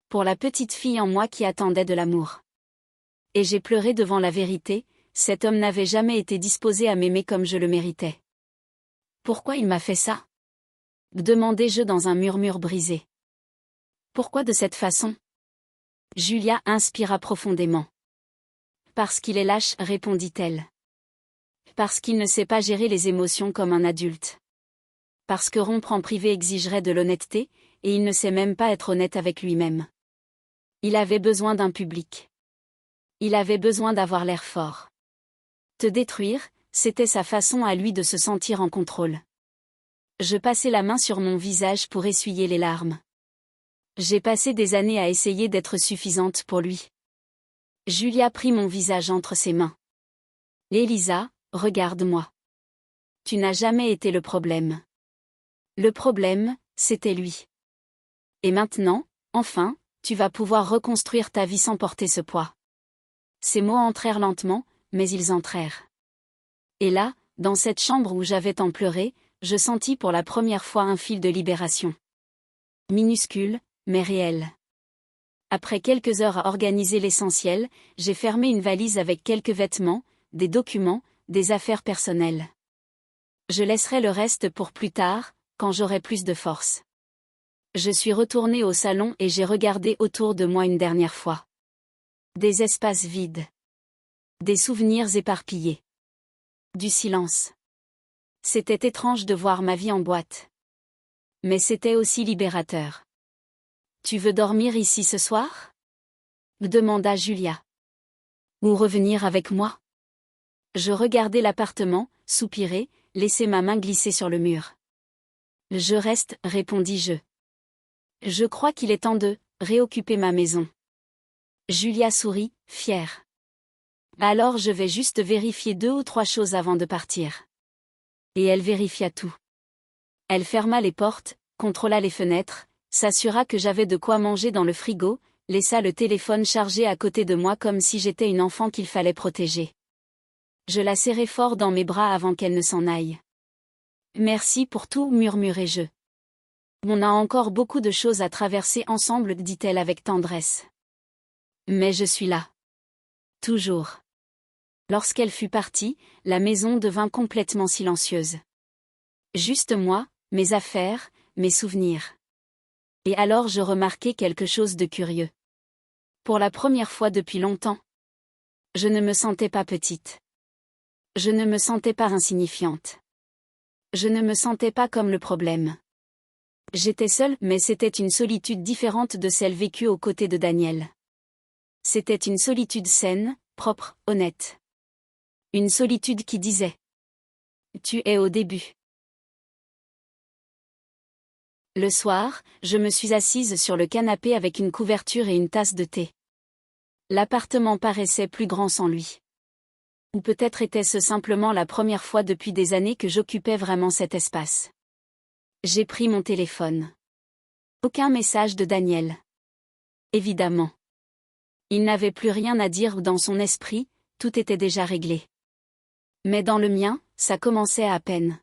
Pour la petite fille en moi qui attendait de l'amour. Et j'ai pleuré devant la vérité, cet homme n'avait jamais été disposé à m'aimer comme je le méritais. Pourquoi il m'a fait ça ? Demandai-je dans un murmure brisé. Pourquoi de cette façon ? Julia inspira profondément. Parce qu'il est lâche, répondit-elle. Parce qu'il ne sait pas gérer les émotions comme un adulte. Parce que rompre en privé exigerait de l'honnêteté, et il ne sait même pas être honnête avec lui-même. Il avait besoin d'un public. Il avait besoin d'avoir l'air fort. Te détruire, c'était sa façon à lui de se sentir en contrôle. Je passai la main sur mon visage pour essuyer les larmes. J'ai passé des années à essayer d'être suffisante pour lui. Julia prit mon visage entre ses mains. Élisa, regarde-moi. Tu n'as jamais été le problème. Le problème, c'était lui. Et maintenant, enfin, tu vas pouvoir reconstruire ta vie sans porter ce poids. Ces mots entrèrent lentement, mais ils entrèrent. Et là, dans cette chambre où j'avais tant pleuré, je sentis pour la première fois un fil de libération. Minuscule, mais réel. Après quelques heures à organiser l'essentiel, j'ai fermé une valise avec quelques vêtements, des documents, des affaires personnelles. Je laisserai le reste pour plus tard, quand j'aurai plus de force. Je suis retournée au salon et j'ai regardé autour de moi une dernière fois. Des espaces vides. Des souvenirs éparpillés. Du silence. C'était étrange de voir ma vie en boîte. Mais c'était aussi libérateur. Tu veux dormir ici ce soir ? Me demanda Julia. Ou revenir avec moi ? Je regardai l'appartement, soupirai, laissai ma main glisser sur le mur. Je reste, répondis-je. Je crois qu'il est temps de réoccuper ma maison. Julia sourit, fière. Alors je vais juste vérifier 2 ou 3 choses avant de partir. Et elle vérifia tout. Elle ferma les portes, contrôla les fenêtres, s'assura que j'avais de quoi manger dans le frigo, laissa le téléphone chargé à côté de moi comme si j'étais une enfant qu'il fallait protéger. Je la serrai fort dans mes bras avant qu'elle ne s'en aille. Merci pour tout, murmurai-je. On a encore beaucoup de choses à traverser ensemble, dit-elle avec tendresse. Mais je suis là. Toujours. Lorsqu'elle fut partie, la maison devint complètement silencieuse. Juste moi, mes affaires, mes souvenirs. Et alors je remarquai quelque chose de curieux. Pour la première fois depuis longtemps, je ne me sentais pas petite. Je ne me sentais pas insignifiante. Je ne me sentais pas comme le problème. J'étais seule, mais c'était une solitude différente de celle vécue aux côtés de Daniel. C'était une solitude saine, propre, honnête. Une solitude qui disait « Tu es au début ». Le soir, je me suis assise sur le canapé avec une couverture et une tasse de thé. L'appartement paraissait plus grand sans lui. Ou peut-être était-ce simplement la première fois depuis des années que j'occupais vraiment cet espace. J'ai pris mon téléphone. Aucun message de Daniel. Évidemment. Il n'avait plus rien à dire dans son esprit, tout était déjà réglé. Mais dans le mien, ça commençait à peine.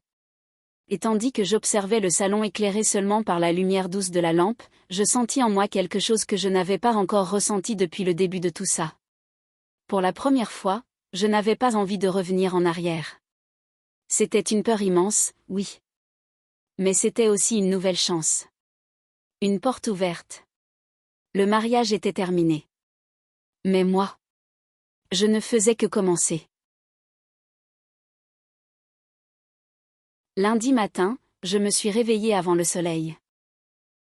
Et tandis que j'observais le salon éclairé seulement par la lumière douce de la lampe, je sentis en moi quelque chose que je n'avais pas encore ressenti depuis le début de tout ça. Pour la première fois, je n'avais pas envie de revenir en arrière. C'était une peur immense, oui. Mais c'était aussi une nouvelle chance. Une porte ouverte. Le mariage était terminé. Mais moi, je ne faisais que commencer. Lundi matin, je me suis réveillée avant le soleil.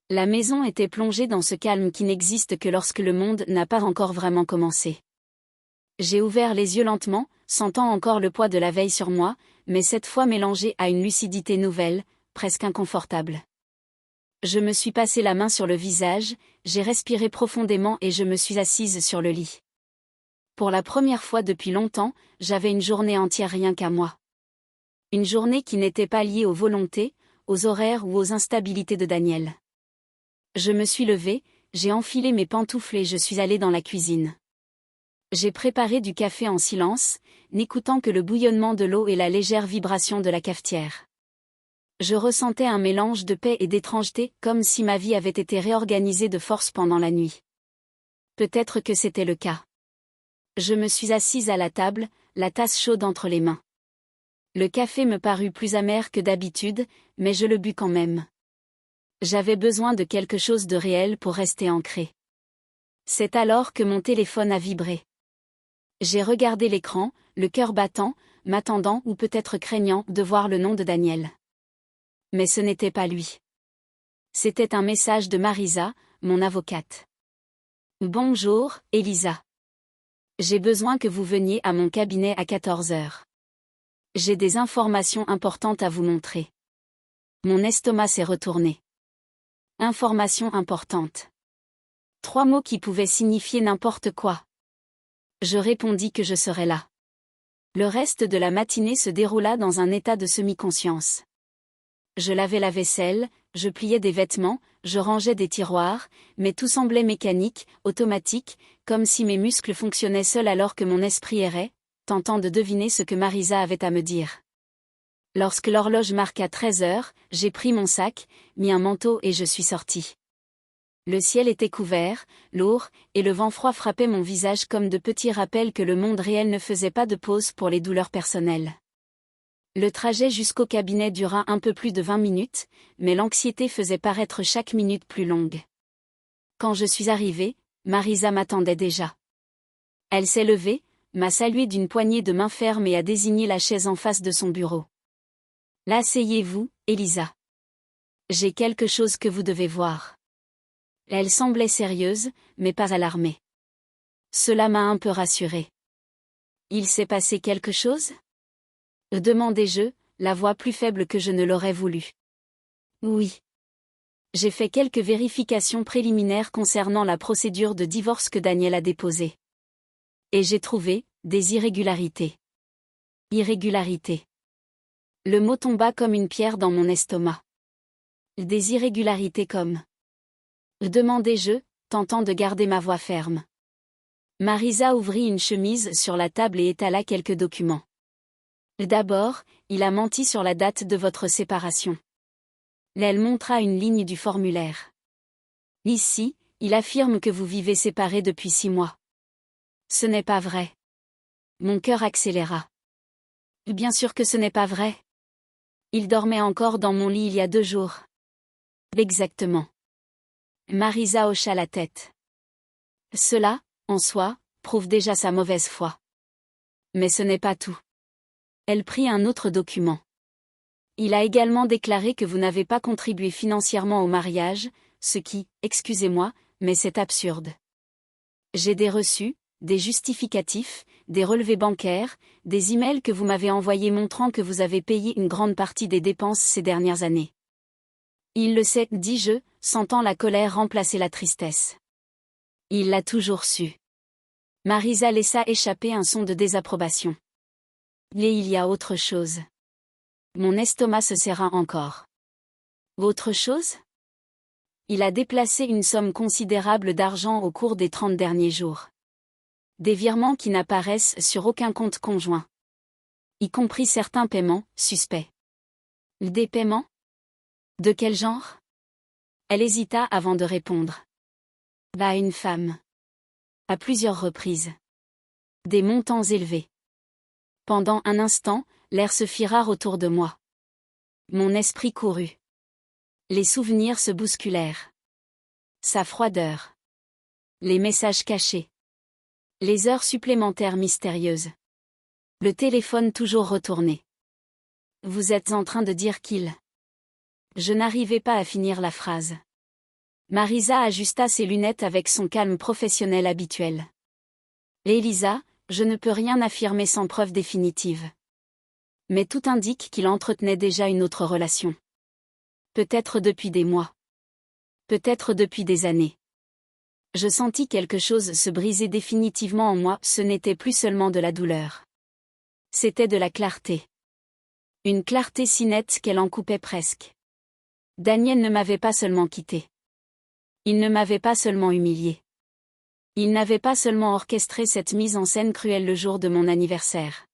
La maison était plongée dans ce calme qui n'existe que lorsque le monde n'a pas encore vraiment commencé. J'ai ouvert les yeux lentement, sentant encore le poids de la veille sur moi, mais cette fois mélangé à une lucidité nouvelle, presque inconfortable. Je me suis passé la main sur le visage, j'ai respiré profondément et je me suis assise sur le lit. Pour la première fois depuis longtemps, j'avais une journée entière rien qu'à moi. Une journée qui n'était pas liée aux volontés, aux horaires ou aux instabilités de Daniel. Je me suis levée, j'ai enfilé mes pantoufles et je suis allée dans la cuisine. J'ai préparé du café en silence, n'écoutant que le bouillonnement de l'eau et la légère vibration de la cafetière. Je ressentais un mélange de paix et d'étrangeté, comme si ma vie avait été réorganisée de force pendant la nuit. Peut-être que c'était le cas. Je me suis assise à la table, la tasse chaude entre les mains. Le café me parut plus amer que d'habitude, mais je le bus quand même. J'avais besoin de quelque chose de réel pour rester ancré. C'est alors que mon téléphone a vibré. J'ai regardé l'écran, le cœur battant, m'attendant ou peut-être craignant de voir le nom de Daniel. Mais ce n'était pas lui. C'était un message de Marisa, mon avocate. Bonjour, Elisa. J'ai besoin que vous veniez à mon cabinet à 14 heures. J'ai des informations importantes à vous montrer. Mon estomac s'est retourné. Informations importantes. 3 mots qui pouvaient signifier n'importe quoi. Je répondis que je serais là. Le reste de la matinée se déroula dans un état de semi-conscience. Je lavais la vaisselle, je pliais des vêtements, je rangeais des tiroirs, mais tout semblait mécanique, automatique, comme si mes muscles fonctionnaient seuls alors que mon esprit errait, tentant de deviner ce que Marisa avait à me dire. Lorsque l'horloge marqua 13 heures, j'ai pris mon sac, mis un manteau et je suis sortie. Le ciel était couvert, lourd, et le vent froid frappait mon visage comme de petits rappels que le monde réel ne faisait pas de pause pour les douleurs personnelles. Le trajet jusqu'au cabinet dura un peu plus de 20 minutes, mais l'anxiété faisait paraître chaque minute plus longue. Quand je suis arrivée, Marisa m'attendait déjà. Elle s'est levée, m'a salué d'une poignée de main ferme et a désigné la chaise en face de son bureau. Là, asseyez-vous, Elisa. J'ai quelque chose que vous devez voir. Elle semblait sérieuse, mais pas alarmée. Cela m'a un peu rassurée. Il s'est passé quelque chose ? Demandai-je, la voix plus faible que je ne l'aurais voulu. Oui. J'ai fait quelques vérifications préliminaires concernant la procédure de divorce que Daniel a déposée. Et j'ai trouvé des irrégularités. Irrégularités. Le mot tomba comme une pierre dans mon estomac. Des irrégularités comme. Demandai-je, tentant de garder ma voix ferme. Marisa ouvrit une chemise sur la table et étala quelques documents. D'abord, il a menti sur la date de votre séparation. Elle montra une ligne du formulaire. Ici, il affirme que vous vivez séparés depuis 6 mois. Ce n'est pas vrai. Mon cœur accéléra. Bien sûr que ce n'est pas vrai. Il dormait encore dans mon lit il y a 2 jours. Exactement. Marisa hocha la tête. Cela, en soi, prouve déjà sa mauvaise foi. Mais ce n'est pas tout. Elle prit un autre document. Il a également déclaré que vous n'avez pas contribué financièrement au mariage, ce qui, excusez-moi, mais c'est absurde. J'ai des reçus, des justificatifs, des relevés bancaires, des emails que vous m'avez envoyés montrant que vous avez payé une grande partie des dépenses ces dernières années. Il le sait, dis-je, sentant la colère remplacer la tristesse. Il l'a toujours su. Marisa laissa échapper un son de désapprobation. Mais il y a autre chose. Mon estomac se serra encore. Autre chose ? Il a déplacé une somme considérable d'argent au cours des 30 derniers jours. Des virements qui n'apparaissent sur aucun compte conjoint. Y compris certains paiements, suspects. Des paiements ? De quel genre ? Elle hésita avant de répondre. À une femme. À plusieurs reprises. Des montants élevés. Pendant un instant, l'air se fit rare autour de moi. Mon esprit courut. Les souvenirs se bousculèrent. Sa froideur. Les messages cachés. Les heures supplémentaires mystérieuses. Le téléphone toujours retourné. Vous êtes en train de dire qu'il... Je n'arrivais pas à finir la phrase. Marisa ajusta ses lunettes avec son calme professionnel habituel. Elisa, je ne peux rien affirmer sans preuve définitive. Mais tout indique qu'il entretenait déjà une autre relation. Peut-être depuis des mois. Peut-être depuis des années. Je sentis quelque chose se briser définitivement en moi, ce n'était plus seulement de la douleur. C'était de la clarté. Une clarté si nette qu'elle en coupait presque. Daniel ne m'avait pas seulement quitté. Il ne m'avait pas seulement humilié. Il n'avait pas seulement orchestré cette mise en scène cruelle le jour de mon anniversaire.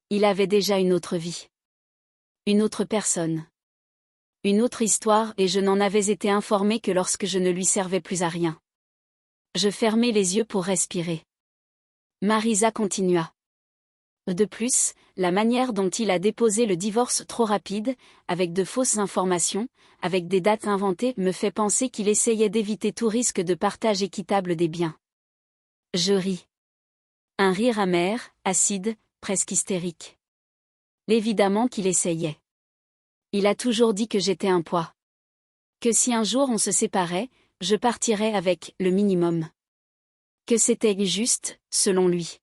Il avait déjà une autre vie. Une autre personne. Une autre histoire et je n'en avais été informé que lorsque je ne lui servais plus à rien. Je fermai les yeux pour respirer. Marisa continua. De plus, la manière dont il a déposé le divorce trop rapide, avec de fausses informations, avec des dates inventées, me fait penser qu'il essayait d'éviter tout risque de partage équitable des biens. Je ris. Un rire amer, acide, presque hystérique. Évidemment qu'il essayait. Il a toujours dit que j'étais un poids. Que si un jour on se séparait, je partirais avec le minimum. Que c'était juste, selon lui.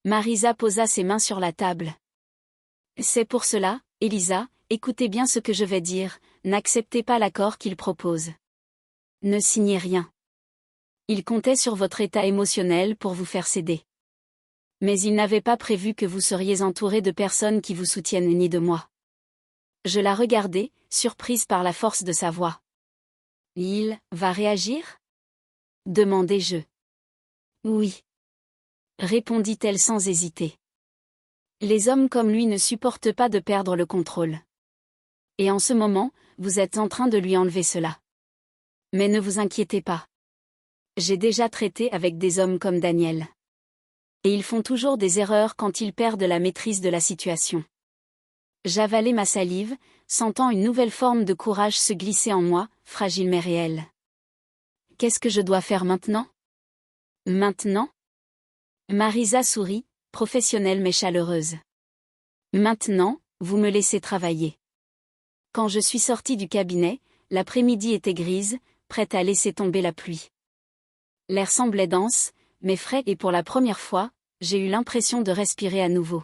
Marisa posa ses mains sur la table. C'est pour cela, Elisa, écoutez bien ce que je vais dire, n'acceptez pas l'accord qu'il propose. Ne signez rien. Il comptait sur votre état émotionnel pour vous faire céder. Mais il n'avait pas prévu que vous seriez entouré de personnes qui vous soutiennent ni de moi. Je la regardai, surprise par la force de sa voix. Il va réagir ? Demandai-je. Oui. Répondit-elle sans hésiter. Les hommes comme lui ne supportent pas de perdre le contrôle. Et en ce moment, vous êtes en train de lui enlever cela. Mais ne vous inquiétez pas. J'ai déjà traité avec des hommes comme Daniel. Et ils font toujours des erreurs quand ils perdent la maîtrise de la situation. J'avalai ma salive, sentant une nouvelle forme de courage se glisser en moi, fragile mais réelle. Qu'est-ce que je dois faire maintenant ? Maintenant ? Marisa sourit, professionnelle mais chaleureuse. Maintenant, vous me laissez travailler. Quand je suis sortie du cabinet, l'après-midi était grise, prête à laisser tomber la pluie. L'air semblait dense, mais frais et pour la première fois, j'ai eu l'impression de respirer à nouveau.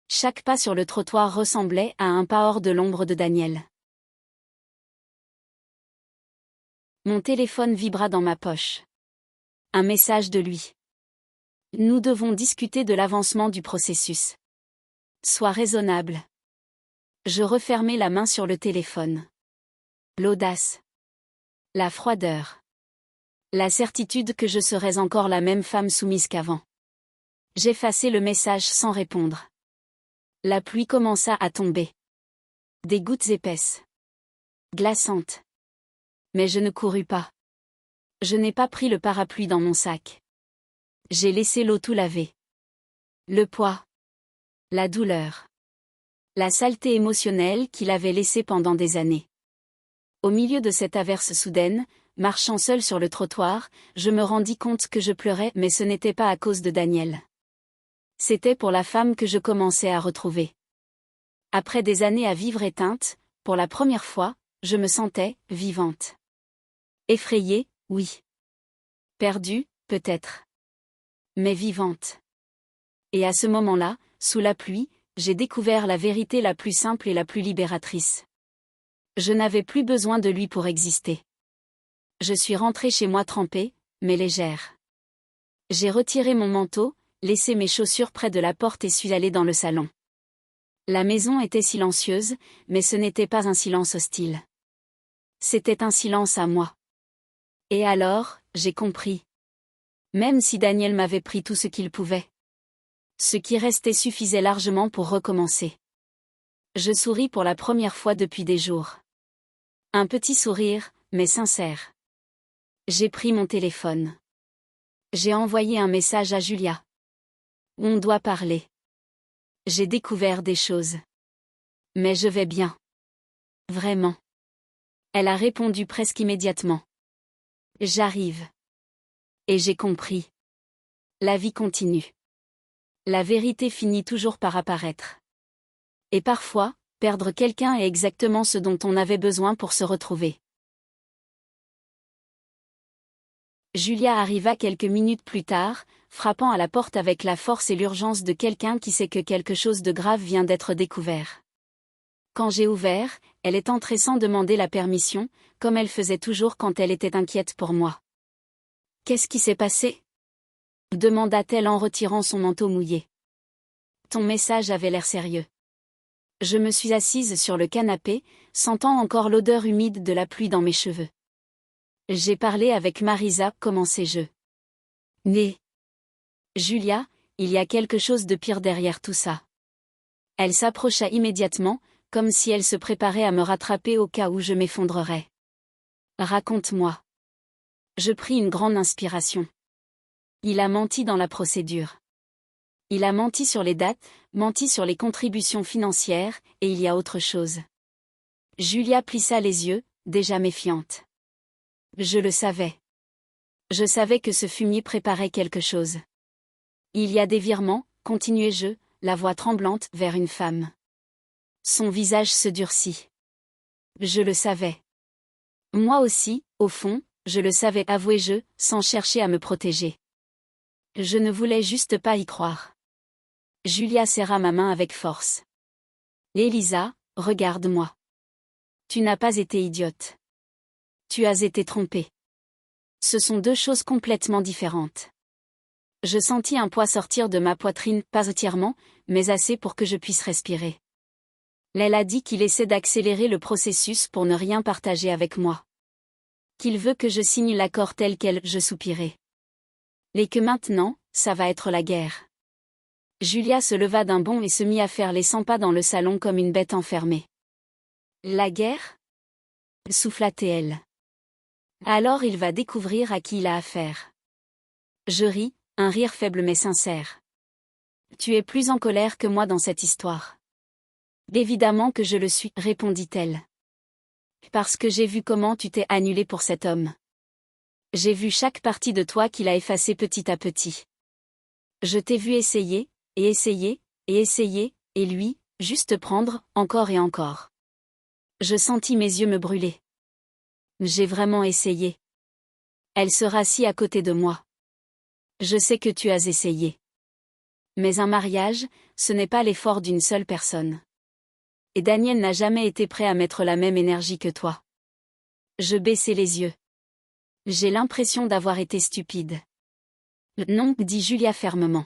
Chaque pas sur le trottoir ressemblait à un pas hors de l'ombre de Daniel. Mon téléphone vibra dans ma poche. Un message de lui. Nous devons discuter de l'avancement du processus. Sois raisonnable. Je refermai la main sur le téléphone. L'audace. La froideur. La certitude que je serais encore la même femme soumise qu'avant. J'effaçai le message sans répondre. La pluie commença à tomber. Des gouttes épaisses. Glaçantes. Mais je ne courus pas. Je n'ai pas pris le parapluie dans mon sac. J'ai laissé l'eau tout laver. Le poids. La douleur. La saleté émotionnelle qu'il avait laissée pendant des années. Au milieu de cette averse soudaine, marchant seule sur le trottoir, je me rendis compte que je pleurais, mais ce n'était pas à cause de Daniel. C'était pour la femme que je commençais à retrouver. Après des années à vivre éteinte, pour la première fois, je me sentais vivante. Effrayée, oui. Perdue, peut-être. Mais vivante. Et à ce moment-là, sous la pluie, j'ai découvert la vérité la plus simple et la plus libératrice. Je n'avais plus besoin de lui pour exister. Je suis rentrée chez moi trempée, mais légère. J'ai retiré mon manteau, laissé mes chaussures près de la porte et suis allée dans le salon. La maison était silencieuse, mais ce n'était pas un silence hostile. C'était un silence à moi. Et alors, j'ai compris. Même si Daniel m'avait pris tout ce qu'il pouvait. Ce qui restait suffisait largement pour recommencer. Je souris pour la première fois depuis des jours. Un petit sourire, mais sincère. J'ai pris mon téléphone. J'ai envoyé un message à Julia. On doit parler. J'ai découvert des choses. Mais je vais bien. Vraiment. Elle a répondu presque immédiatement. J'arrive. Et j'ai compris. La vie continue. La vérité finit toujours par apparaître. Et parfois, perdre quelqu'un est exactement ce dont on avait besoin pour se retrouver. Julia arriva quelques minutes plus tard, frappant à la porte avec la force et l'urgence de quelqu'un qui sait que quelque chose de grave vient d'être découvert. Quand j'ai ouvert, elle est entrée sans demander la permission, comme elle faisait toujours quand elle était inquiète pour moi. « Qu'est-ce qui s'est passé ?» demanda-t-elle en retirant son manteau mouillé. « Ton message avait l'air sérieux. » Je me suis assise sur le canapé, sentant encore l'odeur humide de la pluie dans mes cheveux. J'ai parlé avec Marisa, commençai-je. Né. Julia, il y a quelque chose de pire derrière tout ça. Elle s'approcha immédiatement, comme si elle se préparait à me rattraper au cas où je m'effondrerais. Raconte-moi. Je pris une grande inspiration. Il a menti dans la procédure. Il a menti sur les dates, menti sur les contributions financières, et il y a autre chose. Julia plissa les yeux, déjà méfiante. Je le savais. Je savais que ce fumier préparait quelque chose. Il y a des virements, continuai-je, la voix tremblante, vers une femme. Son visage se durcit. Je le savais. Moi aussi, au fond, je le savais, avouai-je, sans chercher à me protéger. Je ne voulais juste pas y croire. Julia serra ma main avec force. Élisa, regarde-moi. Tu n'as pas été idiote. Tu as été trompée. Ce sont deux choses complètement différentes. Je sentis un poids sortir de ma poitrine, pas entièrement, mais assez pour que je puisse respirer. Elle a dit qu'il essaie d'accélérer le processus pour ne rien partager avec moi. Qu'il veut que je signe l'accord tel quel, je soupirai. Et que maintenant, ça va être la guerre. Julia se leva d'un bond et se mit à faire les 100 pas dans le salon comme une bête enfermée. La guerre ? Souffla-t-elle. Alors il va découvrir à qui il a affaire. Je ris, un rire faible mais sincère. Tu es plus en colère que moi dans cette histoire. Évidemment que je le suis, répondit-elle. Parce que j'ai vu comment tu t'es annulé pour cet homme. J'ai vu chaque partie de toi qu'il a effacée petit à petit. Je t'ai vu essayer, et essayer, et essayer, et lui, juste prendre, encore et encore. Je sentis mes yeux me brûler. J'ai vraiment essayé. Elle se rassit à côté de moi. Je sais que tu as essayé. Mais un mariage, ce n'est pas l'effort d'une seule personne. Et Daniel n'a jamais été prêt à mettre la même énergie que toi. Je baissai les yeux. J'ai l'impression d'avoir été stupide. Non, dit Julia fermement.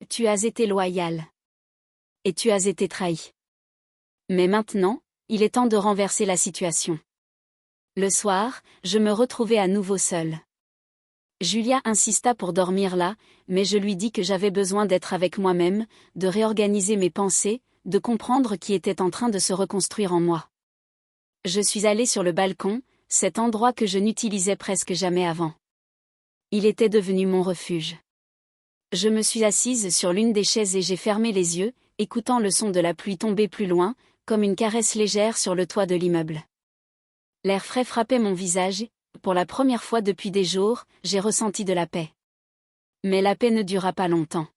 Tu as été loyal. Et tu as été trahi. Mais maintenant, il est temps de renverser la situation. Le soir, je me retrouvai à nouveau seule. Julia insista pour dormir là, mais je lui dis que j'avais besoin d'être avec moi-même, de réorganiser mes pensées, de comprendre qui était en train de se reconstruire en moi. Je suis allée sur le balcon, cet endroit que je n'utilisais presque jamais avant. Il était devenu mon refuge. Je me suis assise sur l'une des chaises et j'ai fermé les yeux, écoutant le son de la pluie tomber plus loin, comme une caresse légère sur le toit de l'immeuble. L'air frais frappait mon visage, Pour la première fois depuis des jours, j'ai ressenti de la paix. Mais la paix ne dura pas longtemps.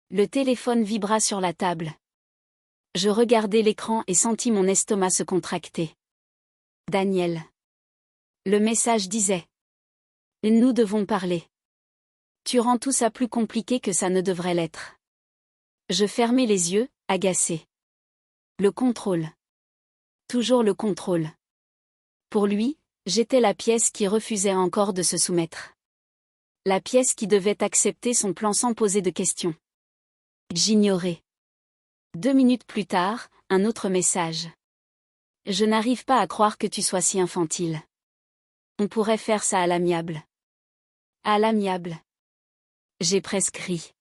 Le téléphone vibra sur la table. Je regardai l'écran et sentis mon estomac se contracter. Daniel. Le message disait. Nous devons parler. Tu rends tout ça plus compliqué que ça ne devrait l'être. Je fermai les yeux, agacé. Le contrôle. Toujours le contrôle. Pour lui, j'étais la pièce qui refusait encore de se soumettre. La pièce qui devait accepter son plan sans poser de questions. J'ignorais. 2 minutes plus tard, un autre message. Je n'arrive pas à croire que tu sois si infantile. On pourrait faire ça à l'amiable. À l'amiable. J'ai presque ri.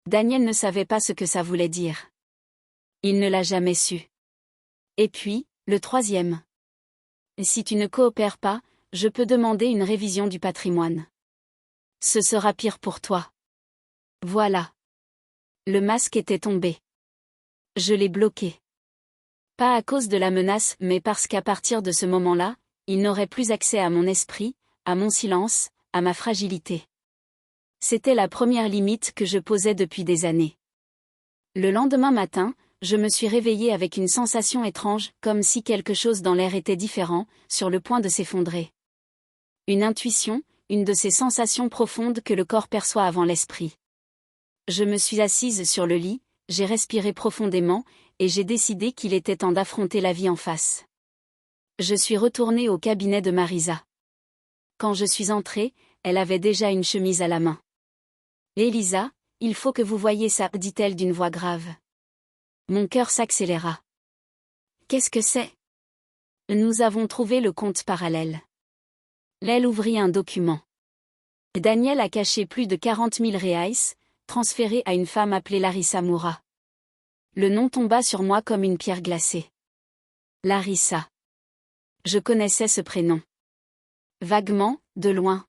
Daniel ne savait pas ce que ça voulait dire. Il ne l'a jamais su. Et puis, le troisième. Si tu ne coopères pas, je peux demander une révision du patrimoine. Ce sera pire pour toi. Voilà. Le masque était tombé. Je l'ai bloqué. Pas à cause de la menace, mais parce qu'à partir de ce moment-là, il n'aurait plus accès à mon esprit, à mon silence, à ma fragilité. C'était la première limite que je posais depuis des années. Le lendemain matin, je me suis réveillée avec une sensation étrange, comme si quelque chose dans l'air était différent, sur le point de s'effondrer. Une intuition, une de ces sensations profondes que le corps perçoit avant l'esprit. Je me suis assise sur le lit, j'ai respiré profondément, et j'ai décidé qu'il était temps d'affronter la vie en face. Je suis retournée au cabinet de Marisa. Quand je suis entrée, elle avait déjà une chemise à la main. « Elisa, il faut que vous voyiez ça, dit-elle d'une voix grave. Mon cœur s'accéléra. Qu'est-ce que c'est ? Nous avons trouvé le compte parallèle. Elle ouvrit un document. Daniel a caché plus de 40 000 reais, transférés à une femme appelée Larissa Moura. Le nom tomba sur moi comme une pierre glacée. Larissa. Je connaissais ce prénom. Vaguement, de loin.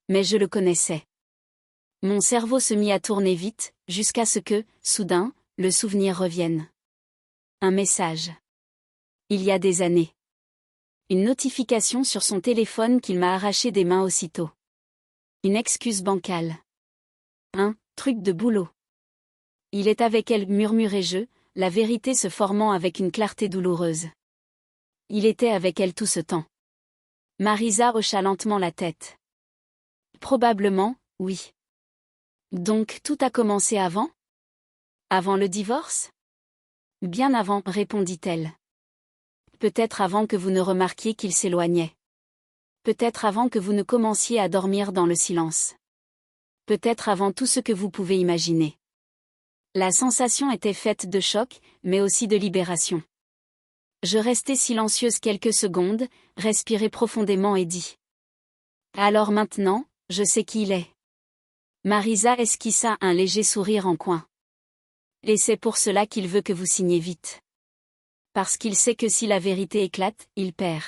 Mais je le connaissais. Mon cerveau se mit à tourner vite, jusqu'à ce que, soudain, le souvenir revienne. Un message. Il y a des années. Une notification sur son téléphone qu'il m'a arraché des mains aussitôt. Une excuse bancale. Un truc de boulot. Il est avec elle, murmurai-je, la vérité se formant avec une clarté douloureuse. Il était avec elle tout ce temps. Marisa hocha lentement la tête. Probablement, oui. Donc tout a commencé avant ? Avant le divorce ? Bien avant, répondit-elle. Peut-être avant que vous ne remarquiez qu'il s'éloignait. Peut-être avant que vous ne commenciez à dormir dans le silence. Peut-être avant tout ce que vous pouvez imaginer. La sensation était faite de choc, mais aussi de libération. Je restai silencieuse quelques secondes, respirai profondément et dis. Alors maintenant, je sais qui il est. Marisa esquissa un léger sourire en coin. Et c'est pour cela qu'il veut que vous signiez vite. Parce qu'il sait que si la vérité éclate, il perd.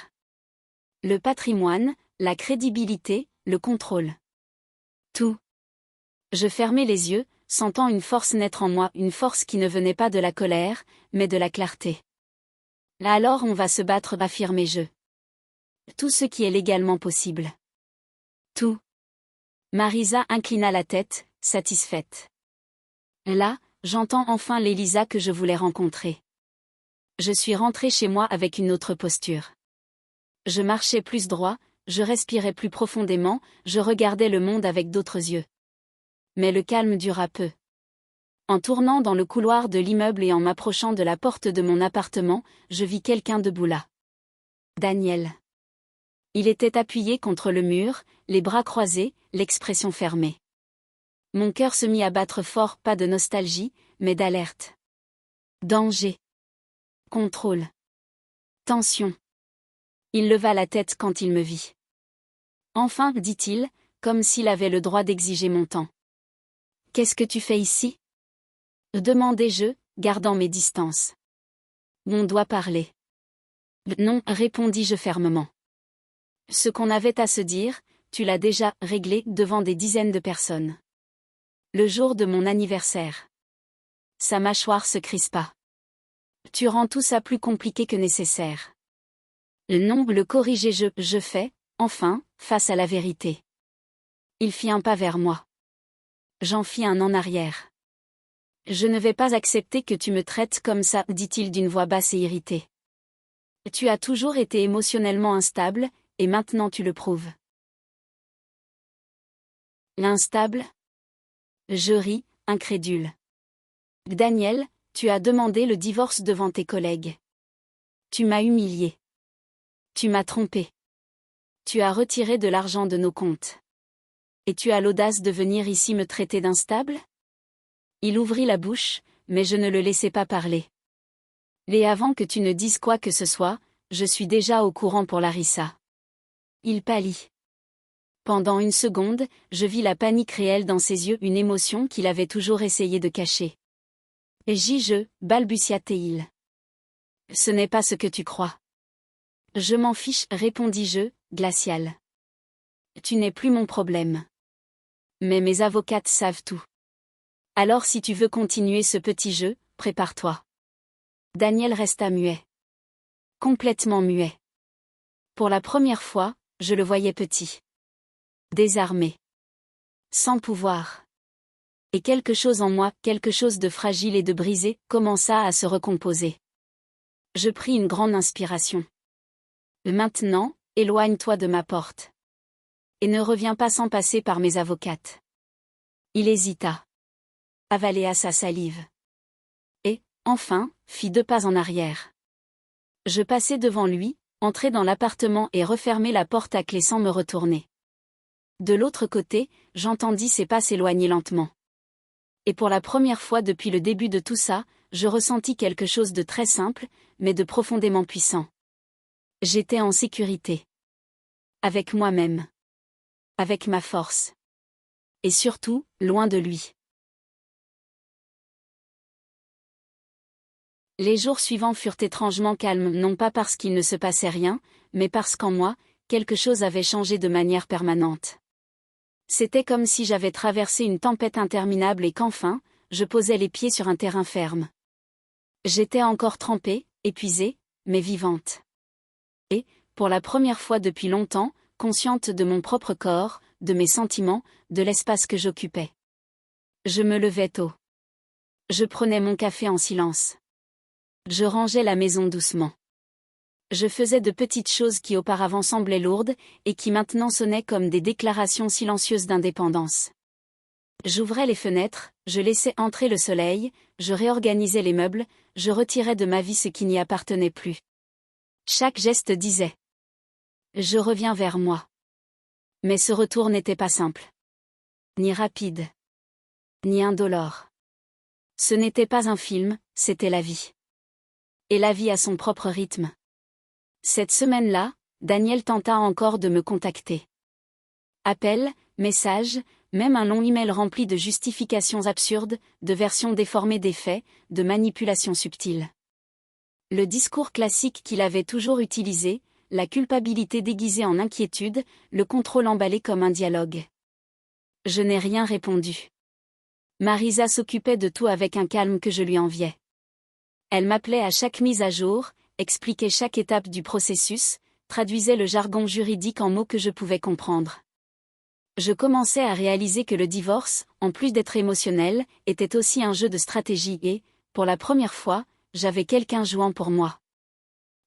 Le patrimoine, la crédibilité, le contrôle. Tout. Je fermai les yeux, sentant une force naître en moi, une force qui ne venait pas de la colère, mais de la clarté. Alors on va se battre, affirmai-je. Tout ce qui est légalement possible. Tout. Marisa inclina la tête, satisfaite. Là, j'entends enfin l'Elisa que je voulais rencontrer. Je suis rentrée chez moi avec une autre posture. Je marchais plus droit, je respirais plus profondément, je regardais le monde avec d'autres yeux. Mais le calme dura peu. En tournant dans le couloir de l'immeuble et en m'approchant de la porte de mon appartement, je vis quelqu'un debout là. Daniel. Il était appuyé contre le mur, les bras croisés, l'expression fermée. Mon cœur se mit à battre fort, pas de nostalgie, mais d'alerte. Danger. Contrôle. Tension. Il leva la tête quand il me vit. Enfin, dit-il, comme s'il avait le droit d'exiger mon temps. Qu'est-ce que tu fais ici ? Demandai-je, gardant mes distances. On doit parler. Non, répondis-je fermement. Ce qu'on avait à se dire, tu l'as déjà réglé devant des dizaines de personnes. Le jour de mon anniversaire. Sa mâchoire se crispa. Tu rends tout ça plus compliqué que nécessaire. Non, le corrigeai-je, je fais, enfin, face à la vérité. Il fit un pas vers moi. J'en fis un en arrière. Je ne vais pas accepter que tu me traites comme ça, dit-il d'une voix basse et irritée. Tu as toujours été émotionnellement instable, et maintenant tu le prouves. L'instable? Je ris, incrédule. Daniel, tu as demandé le divorce devant tes collègues. Tu m'as humilié. Tu m'as trompé. Tu as retiré de l'argent de nos comptes. Et tu as l'audace de venir ici me traiter d'instable? Il ouvrit la bouche, mais je ne le laissai pas parler. Et avant que tu ne dises quoi que ce soit, je suis déjà au courant pour Larissa. Il pâlit. Pendant une seconde, je vis la panique réelle dans ses yeux, une émotion qu'il avait toujours essayé de cacher. Et balbutia-t-il. Ce n'est pas ce que tu crois. Je m'en fiche, répondis-je, glacial. Tu n'es plus mon problème. Mais mes avocates savent tout. Alors si tu veux continuer ce petit jeu, prépare-toi. Daniel resta muet. Complètement muet. Pour la première fois, je le voyais petit. Désarmé. Sans pouvoir. Et quelque chose en moi, quelque chose de fragile et de brisé, commença à se recomposer. Je pris une grande inspiration. Maintenant, éloigne-toi de ma porte. Et ne reviens pas sans passer par mes avocates. Il hésita. Avaléa sa salive. Et, enfin, fit 2 pas en arrière. Je passai devant lui, entrai dans l'appartement et refermai la porte à clé sans me retourner. De l'autre côté, j'entendis ses pas s'éloigner lentement. Et pour la première fois depuis le début de tout ça, je ressentis quelque chose de très simple, mais de profondément puissant. J'étais en sécurité. Avec moi-même. Avec ma force. Et surtout, loin de lui. Les jours suivants furent étrangement calmes, non pas parce qu'il ne se passait rien, mais parce qu'en moi, quelque chose avait changé de manière permanente. C'était comme si j'avais traversé une tempête interminable et qu'enfin, je posais les pieds sur un terrain ferme. J'étais encore trempée, épuisée, mais vivante. Et, pour la première fois depuis longtemps, consciente de mon propre corps, de mes sentiments, de l'espace que j'occupais. Je me levais tôt. Je prenais mon café en silence. Je rangeais la maison doucement. Je faisais de petites choses qui auparavant semblaient lourdes, et qui maintenant sonnaient comme des déclarations silencieuses d'indépendance. J'ouvrais les fenêtres, je laissais entrer le soleil, je réorganisais les meubles, je retirais de ma vie ce qui n'y appartenait plus. Chaque geste disait « Je reviens vers moi ». Mais ce retour n'était pas simple. Ni rapide. Ni indolore. Ce n'était pas un film, c'était la vie. Et la vie a son propre rythme. Cette semaine-là, Daniel tenta encore de me contacter. Appels, messages, même un long email rempli de justifications absurdes, de versions déformées des faits, de manipulations subtiles. Le discours classique qu'il avait toujours utilisé, la culpabilité déguisée en inquiétude, le contrôle emballé comme un dialogue. Je n'ai rien répondu. Marisa s'occupait de tout avec un calme que je lui enviais. Elle m'appelait à chaque mise à jour, expliquait chaque étape du processus, traduisait le jargon juridique en mots que je pouvais comprendre. Je commençais à réaliser que le divorce, en plus d'être émotionnel, était aussi un jeu de stratégie et, pour la première fois, j'avais quelqu'un jouant pour moi.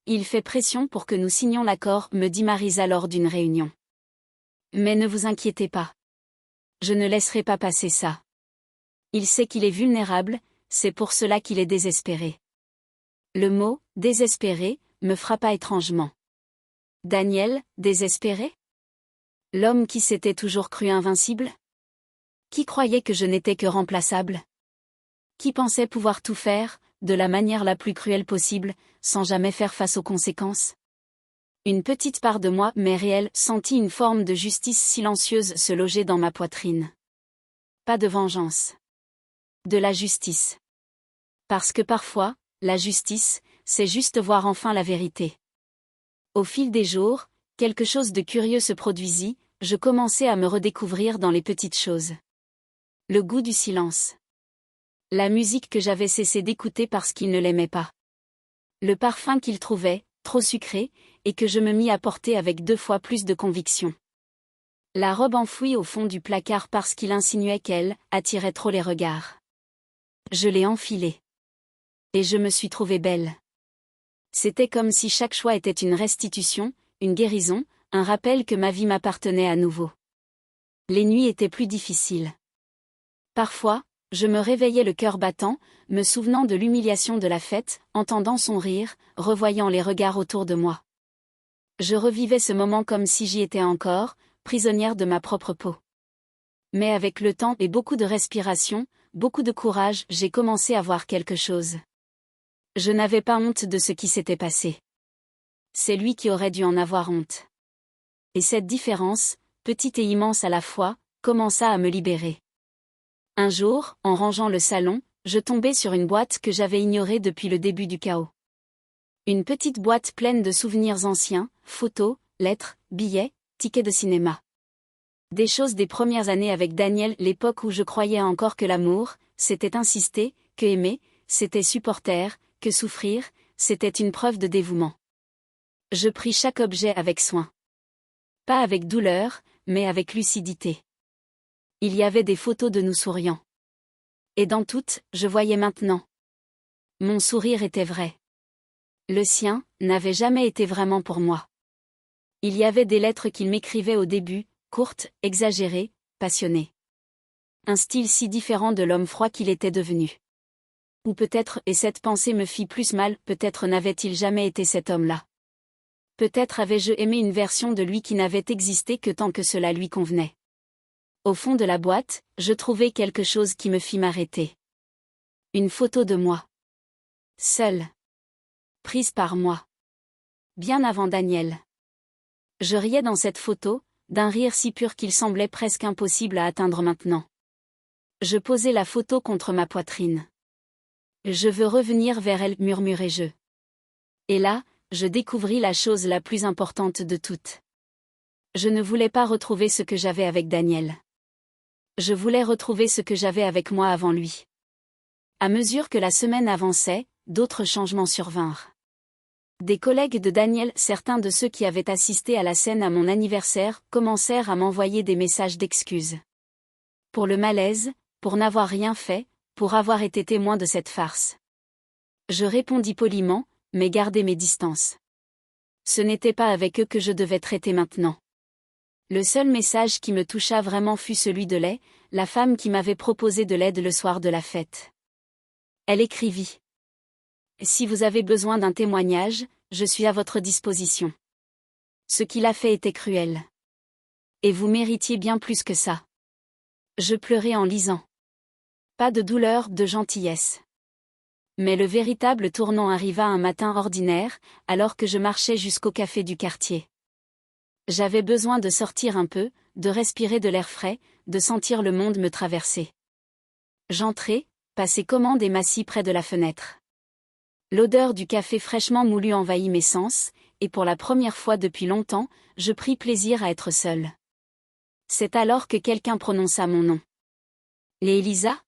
Il fait pression pour que nous signions l'accord, me dit Marisa lors d'une réunion. Mais ne vous inquiétez pas. Je ne laisserai pas passer ça. Il sait qu'il est vulnérable, c'est pour cela qu'il est désespéré. Le mot « désespéré » me frappa étrangement. Daniel, désespéré? L'homme qui s'était toujours cru invincible? Qui croyait que je n'étais que remplaçable? Qui pensait pouvoir tout faire, de la manière la plus cruelle possible, sans jamais faire face aux conséquences? Une petite part de moi, mais réelle, sentit une forme de justice silencieuse se loger dans ma poitrine. Pas de vengeance. De la justice. Parce que parfois, la justice, c'est juste voir enfin la vérité. Au fil des jours, quelque chose de curieux se produisit, je commençai à me redécouvrir dans les petites choses. Le goût du silence. La musique que j'avais cessé d'écouter parce qu'il ne l'aimait pas. Le parfum qu'il trouvait, trop sucré, et que je me mis à porter avec 2 fois plus de conviction. La robe enfouie au fond du placard parce qu'il insinuait qu'elle attirait trop les regards. Je l'ai enfilée. Et je me suis trouvée belle. C'était comme si chaque choix était une restitution, une guérison, un rappel que ma vie m'appartenait à nouveau. Les nuits étaient plus difficiles. Parfois, je me réveillais le cœur battant, me souvenant de l'humiliation de la fête, entendant son rire, revoyant les regards autour de moi. Je revivais ce moment comme si j'y étais encore, prisonnière de ma propre peau. Mais avec le temps et beaucoup de respiration, beaucoup de courage, j'ai commencé à voir quelque chose. Je n'avais pas honte de ce qui s'était passé. C'est lui qui aurait dû en avoir honte. Et cette différence, petite et immense à la fois, commença à me libérer. Un jour, en rangeant le salon, je tombai sur une boîte que j'avais ignorée depuis le début du chaos. Une petite boîte pleine de souvenirs anciens, photos, lettres, billets, tickets de cinéma. Des choses des premières années avec Daniel, l'époque où je croyais encore que l'amour, c'était insister, que aimer, c'était supporter, que souffrir, c'était une preuve de dévouement. Je pris chaque objet avec soin. Pas avec douleur, mais avec lucidité. Il y avait des photos de nous souriant. Et dans toutes, je voyais maintenant. Mon sourire était vrai. Le sien n'avait jamais été vraiment pour moi. Il y avait des lettres qu'il m'écrivait au début, courtes, exagérées, passionnées. Un style si différent de l'homme froid qu'il était devenu. Ou peut-être, et cette pensée me fit plus mal, peut-être n'avait-il jamais été cet homme-là. Peut-être avais-je aimé une version de lui qui n'avait existé que tant que cela lui convenait. Au fond de la boîte, je trouvai quelque chose qui me fit m'arrêter. Une photo de moi. Seule. Prise par moi. Bien avant Daniel. Je riais dans cette photo, d'un rire si pur qu'il semblait presque impossible à atteindre maintenant. Je posai la photo contre ma poitrine. Je veux revenir vers elle, murmurai-je. Et là, je découvris la chose la plus importante de toutes. Je ne voulais pas retrouver ce que j'avais avec Daniel. Je voulais retrouver ce que j'avais avec moi avant lui. À mesure que la semaine avançait, d'autres changements survinrent. Des collègues de Daniel, certains de ceux qui avaient assisté à la scène à mon anniversaire, commencèrent à m'envoyer des messages d'excuses. Pour le malaise, pour n'avoir rien fait, pour avoir été témoin de cette farce. Je répondis poliment, mais gardai mes distances. Ce n'était pas avec eux que je devais traiter maintenant. Le seul message qui me toucha vraiment fut celui de Lay, la femme qui m'avait proposé de l'aide le soir de la fête. Elle écrivit. Si vous avez besoin d'un témoignage, je suis à votre disposition. Ce qu'il a fait était cruel. Et vous méritiez bien plus que ça. Je pleurai en lisant. Pas de douleur, de gentillesse. Mais le véritable tournant arriva un matin ordinaire, alors que je marchais jusqu'au café du quartier. J'avais besoin de sortir un peu, de respirer de l'air frais, de sentir le monde me traverser. J'entrai, passai commande et m'assis près de la fenêtre. L'odeur du café fraîchement moulu envahit mes sens, et pour la première fois depuis longtemps, je pris plaisir à être seule. C'est alors que quelqu'un prononça mon nom. Et Elisa ?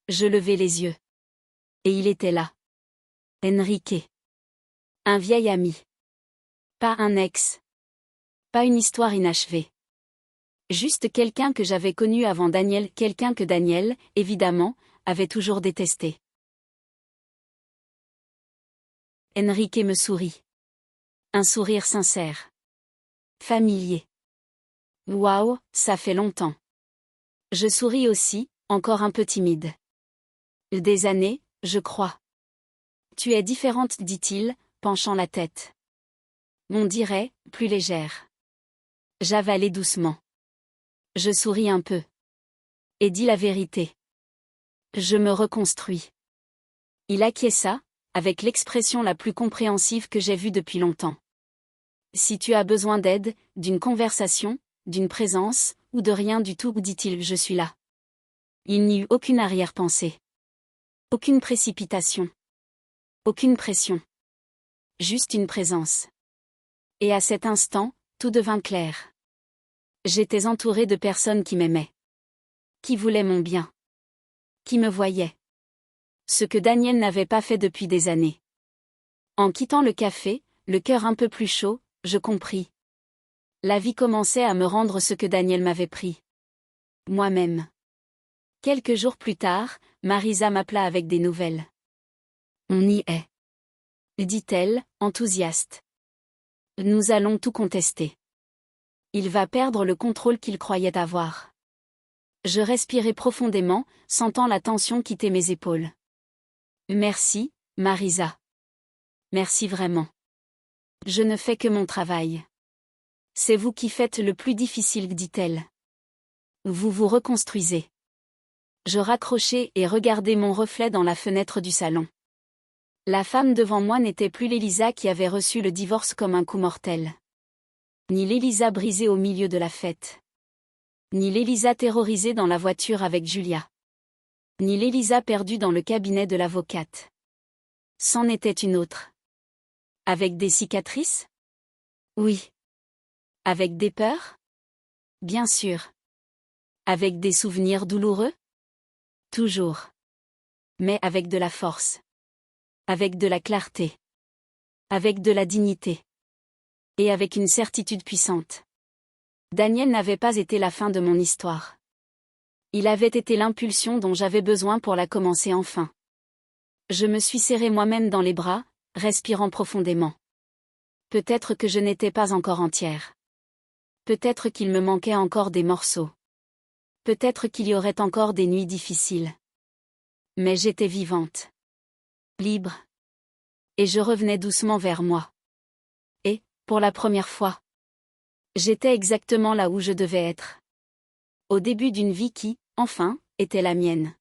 Je levai les yeux. Et il était là. Enrique. Un vieil ami. Pas un ex. Pas une histoire inachevée. Juste quelqu'un que j'avais connu avant Daniel, quelqu'un que Daniel, évidemment, avait toujours détesté. Enrique me sourit. Un sourire sincère. Familier. Waouh, ça fait longtemps. Je souris aussi, encore un peu timide. Des années, je crois. Tu es différente, dit-il, penchant la tête. On dirait, plus légère. J'avalai doucement. Je souris un peu. Et dis la vérité. Je me reconstruis. Il acquiesça, avec l'expression la plus compréhensive que j'ai vue depuis longtemps. Si tu as besoin d'aide, d'une conversation, d'une présence, ou de rien du tout, dit-il, je suis là. Il n'y eut aucune arrière-pensée. Aucune précipitation. Aucune pression. Juste une présence. Et à cet instant, tout devint clair. J'étais entourée de personnes qui m'aimaient. Qui voulaient mon bien. Qui me voyaient. Ce que Daniel n'avait pas fait depuis des années. En quittant le café, Le cœur un peu plus chaud, je compris. La vie commençait à me rendre ce que Daniel m'avait pris. Moi-même. Quelques jours plus tard, Marisa m'appela avec des nouvelles. On y est, dit-elle, enthousiaste. Nous allons tout contester. Il va perdre le contrôle qu'il croyait avoir. Je respirai profondément, sentant la tension quitter mes épaules. Merci, Marisa. Merci vraiment. Je ne fais que mon travail. C'est vous qui faites le plus difficile, dit-elle. Vous vous reconstruisez. Je raccrochai et regardai mon reflet dans la fenêtre du salon. La femme devant moi n'était plus l'Élisa qui avait reçu le divorce comme un coup mortel. Ni l'Élisa brisée au milieu de la fête. Ni l'Élisa terrorisée dans la voiture avec Julia. Ni l'Élisa perdue dans le cabinet de l'avocate. C'en était une autre. Avec des cicatrices? Oui. Avec des peurs? Bien sûr. Avec des souvenirs douloureux? Toujours. Mais avec de la force. Avec de la clarté. Avec de la dignité. Et avec une certitude puissante. Daniel n'avait pas été la fin de mon histoire. Il avait été l'impulsion dont j'avais besoin pour la commencer enfin. Je me suis serré moi-même dans les bras, respirant profondément. Peut-être que je n'étais pas encore entière. Peut-être qu'il me manquait encore des morceaux. Peut-être qu'il y aurait encore des nuits difficiles. Mais j'étais vivante. Libre. Et je revenais doucement vers moi. Et, pour la première fois, j'étais exactement là où je devais être. Au début d'une vie qui, enfin, était la mienne.